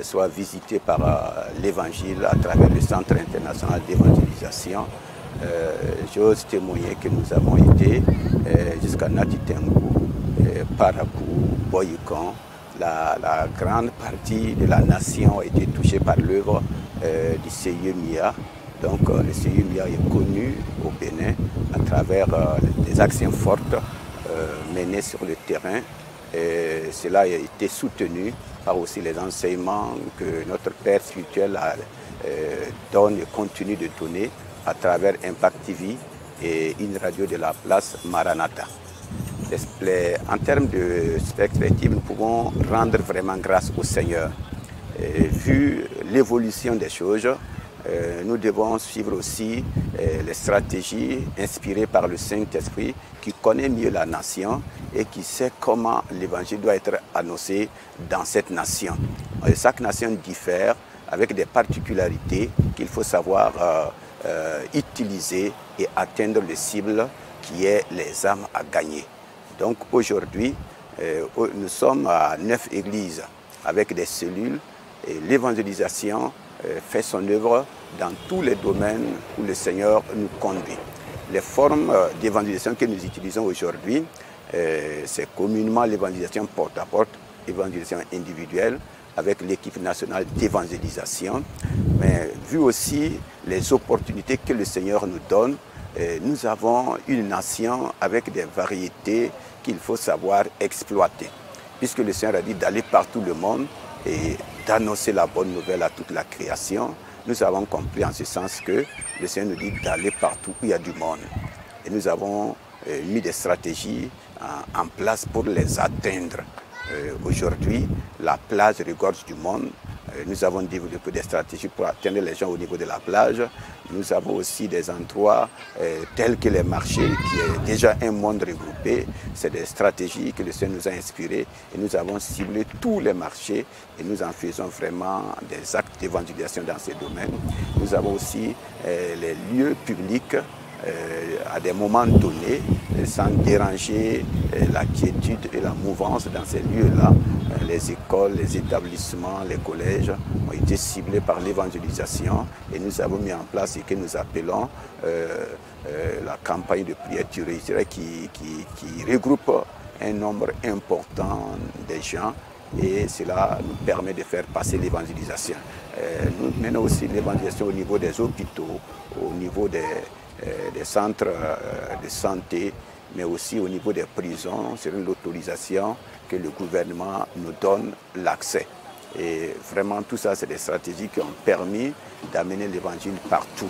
soient visitées par l'Évangile à travers le Centre international d'évangélisation. J'ose témoigner que nous avons été jusqu'à Natitengu, Parakou, Boyikon. La grande partie de la nation a été touchée par l'œuvre du Seigneur Mia. Donc le Seigneur Mia est connu au Bénin à travers des actions fortes menées sur le terrain. Et cela a été soutenu par aussi les enseignements que notre Père spirituel donne et continue de donner à travers Impact TV et une radio de la place Maranatha. En termes de perspective, nous pouvons rendre vraiment grâce au Seigneur. Et vu l'évolution des choses, nous devons suivre aussi les stratégies inspirées par le Saint-Esprit qui connaît mieux la nation et qui sait comment l'évangile doit être annoncé dans cette nation. Et chaque nation diffère avec des particularités qu'il faut savoir utiliser et atteindre les cibles qui est les âmes à gagner. Donc aujourd'hui, nous sommes à 9 églises avec des cellules et l'évangélisation fait son œuvre dans tous les domaines où le Seigneur nous conduit. Les formes d'évangélisation que nous utilisons aujourd'hui, c'est communément l'évangélisation porte-à-porte, l'évangélisation individuelle avec l'équipe nationale d'évangélisation. Mais vu aussi les opportunités que le Seigneur nous donne, nous avons une nation avec des variétés qu'il faut savoir exploiter. Puisque le Seigneur a dit d'aller partout le monde et d'annoncer la bonne nouvelle à toute la création, nous avons compris en ce sens que le Seigneur nous dit d'aller partout où il y a du monde. Et nous avons mis des stratégies en place pour les atteindre. Aujourd'hui, la plage regorge du monde. Nous avons développé des stratégies pour atteindre les gens au niveau de la plage. Nous avons aussi des endroits tels que les marchés, qui est déjà un monde regroupé. C'est des stratégies que le Seigneur nous a inspirées et nous avons ciblé tous les marchés et nous en faisons vraiment des actes d'évangélisation dans ces domaines. Nous avons aussi les lieux publics à des moments donnés, sans déranger la quiétude et la mouvance dans ces lieux-là. Les écoles, les établissements, les collèges ont été ciblés par l'évangélisation et nous avons mis en place ce que nous appelons la campagne de prière tu réussiras qui regroupe un nombre important de gens et cela nous permet de faire passer l'évangélisation. Nous menons aussi l'évangélisation au niveau des hôpitaux, au niveau des centres de santé, mais aussi au niveau des prisons, c'est l'autorisation que le gouvernement nous donne l'accès. Et vraiment, tout ça, c'est des stratégies qui ont permis d'amener l'évangile partout.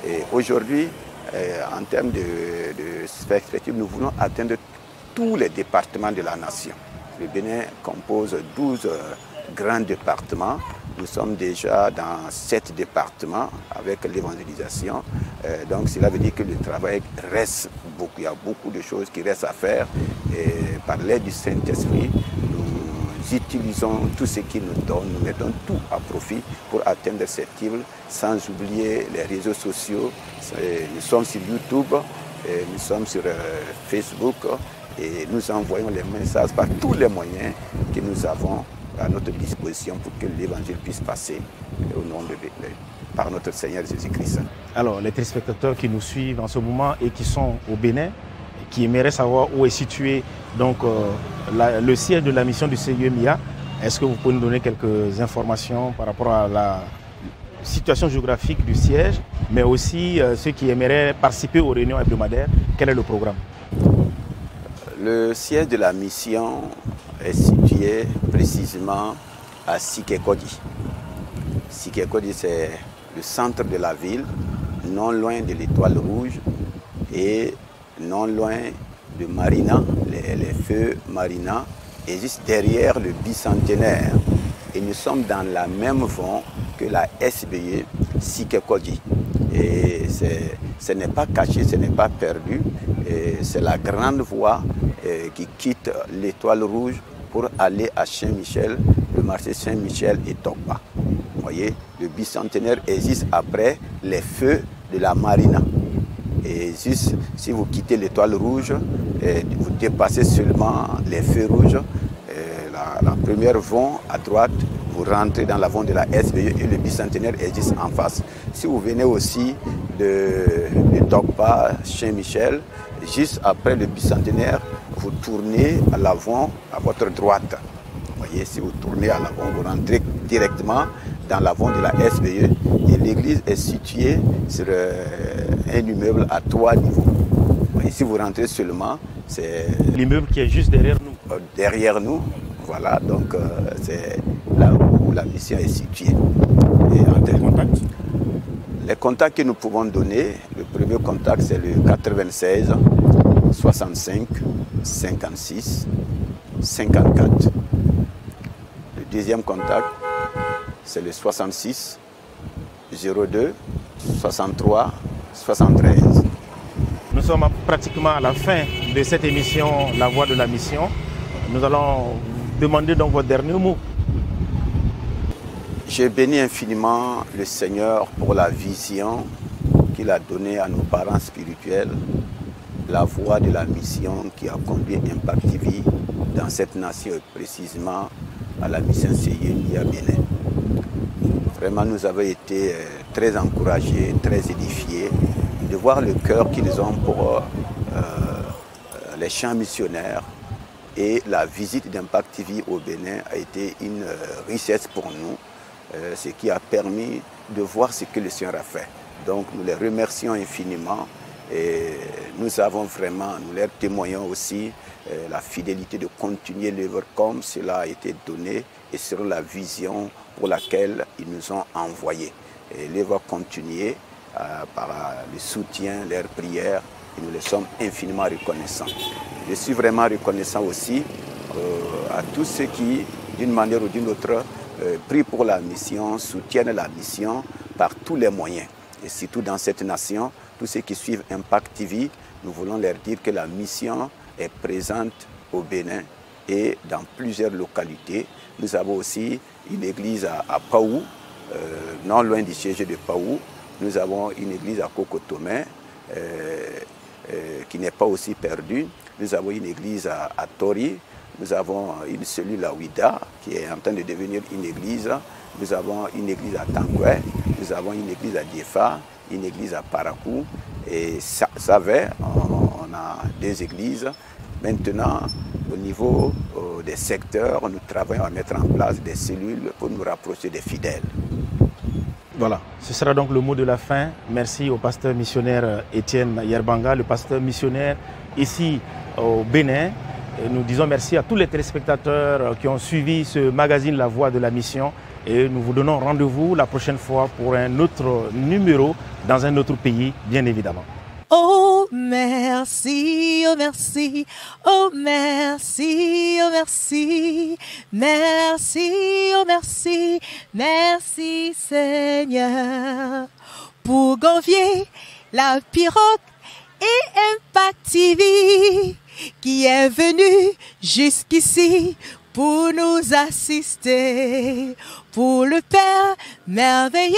Et aujourd'hui, en termes de perspective, nous voulons atteindre tous les départements de la nation. Le Bénin compose 12 grands départements. Nous sommes déjà dans 7 départements avec l'évangélisation. Donc cela veut dire que le travail reste beaucoup. Il y a beaucoup de choses qui restent à faire. Et par l'aide du Saint-Esprit, nous utilisons tout ce qu'il nous donne. Nous mettons tout à profit pour atteindre cette cible, sans oublier les réseaux sociaux. Nous sommes sur YouTube, nous sommes sur Facebook et nous envoyons les messages par tous les moyens que nous avons à notre disposition pour que l'évangile puisse passer au nom par notre Seigneur Jésus-Christ. Alors, les téléspectateurs qui nous suivent en ce moment et qui sont au Bénin, qui aimeraient savoir où est situé donc, le siège de la mission du CIEMIA, est-ce que vous pouvez nous donner quelques informations par rapport à la situation géographique du siège, mais aussi ceux qui aimeraient participer aux réunions hebdomadaires? Quel est le programme? Le siège de la mission est situé précisément à Sikekodi. Sikekodi, c'est le centre de la ville, non loin de l'Étoile Rouge et non loin de Marina, les feux Marina, et juste derrière le bicentenaire. Et nous sommes dans la même voie que la SBE Sikekodi. Et ce n'est pas caché, ce n'est pas perdu. C'est la grande voie qui quitte l'Étoile Rouge pour aller à Saint-Michel, le marché Saint-Michel et Tokba. Vous voyez, le bicentenaire existe après les feux de la Marina. Et juste, si vous quittez l'Étoile Rouge, vous dépassez seulement les feux rouges, la première voie à droite, vous rentrez dans la voie de la SBE et le bicentenaire existe en face. Si vous venez aussi de Tokba, Saint-Michel, juste après le bicentenaire, vous tournez à l'avant à votre droite. Vous voyez, si vous tournez à l'avant, vous rentrez directement dans l'avant de la SBE et l'église est située sur un immeuble à 3 niveaux. Vous voyez, si vous rentrez seulement, c'est l'immeuble qui est juste derrière nous. Derrière nous, voilà, donc c'est là où la mission est située. Et contacts? Les contacts que nous pouvons donner, le premier contact c'est le 96 65 56 54. Le deuxième contact c'est le 66 02 63 73. Nous sommes pratiquement à la fin de cette émission La Voix de la Mission. Nous allons demander donc votre dernier mot. J'ai béni infiniment le Seigneur pour la vision qu'il a donnée à nos parents spirituels, la voie de la mission qui a conduit Impact TV dans cette nation et précisément à la mission CIEMIA Bénin. Vraiment, nous avons été très encouragés, très édifiés de voir le cœur qu'ils ont pour les champs missionnaires. Et la visite d'Impact TV au Bénin a été une richesse pour nous, ce qui a permis de voir ce que le Seigneur a fait. Donc nous les remercions infiniment et nous avons vraiment, nous leur témoignons aussi la fidélité de continuer l'œuvre comme cela a été donné et sur la vision pour laquelle ils nous ont envoyés. Et l'œuvre va continuer par le soutien, leurs prières et nous les sommes infiniment reconnaissants. Je suis vraiment reconnaissant aussi à tous ceux qui, d'une manière ou d'une autre, prient pour la mission, soutiennent la mission par tous les moyens. Et surtout dans cette nation, tous ceux qui suivent Impact TV, nous voulons leur dire que la mission est présente au Bénin et dans plusieurs localités. Nous avons aussi une église à Paou, non loin du siège de Paou. Nous avons une église à Kokotomé, qui n'est pas aussi perdue. Nous avons une église à Tori. Nous avons une cellule à Ouida, qui est en train de devenir une église. Nous avons une église à Tangoué. Nous avons une église à Diefa, une église à Parakou. Et Savé, on a 2 églises. Maintenant, au niveau des secteurs, nous travaillons à mettre en place des cellules pour nous rapprocher des fidèles. Voilà, ce sera donc le mot de la fin. Merci au pasteur missionnaire Étienne Yerbanga, le pasteur missionnaire ici au Bénin. Et nous disons merci à tous les téléspectateurs qui ont suivi ce magazine La Voix de la Mission. Et nous vous donnons rendez-vous la prochaine fois pour un autre numéro dans un autre pays, bien évidemment. Oh merci, oh merci, oh merci, oh merci, merci, oh merci, merci Seigneur. Pour Gonvier, la pirogue et Impact TV qui est venu jusqu'ici pour nous assister, pour le Père merveilleux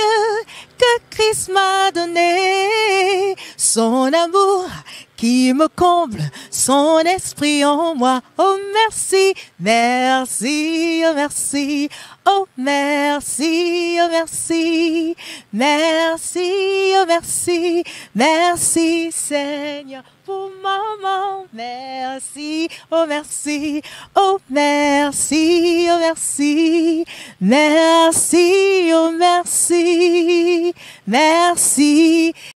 que Christ m'a donné, son amour qui me comble, son esprit en moi. Oh merci, merci, oh merci, oh merci, oh merci, merci, oh merci, merci Seigneur. Pour maman, merci, oh merci, oh merci, oh merci, merci, oh merci, merci,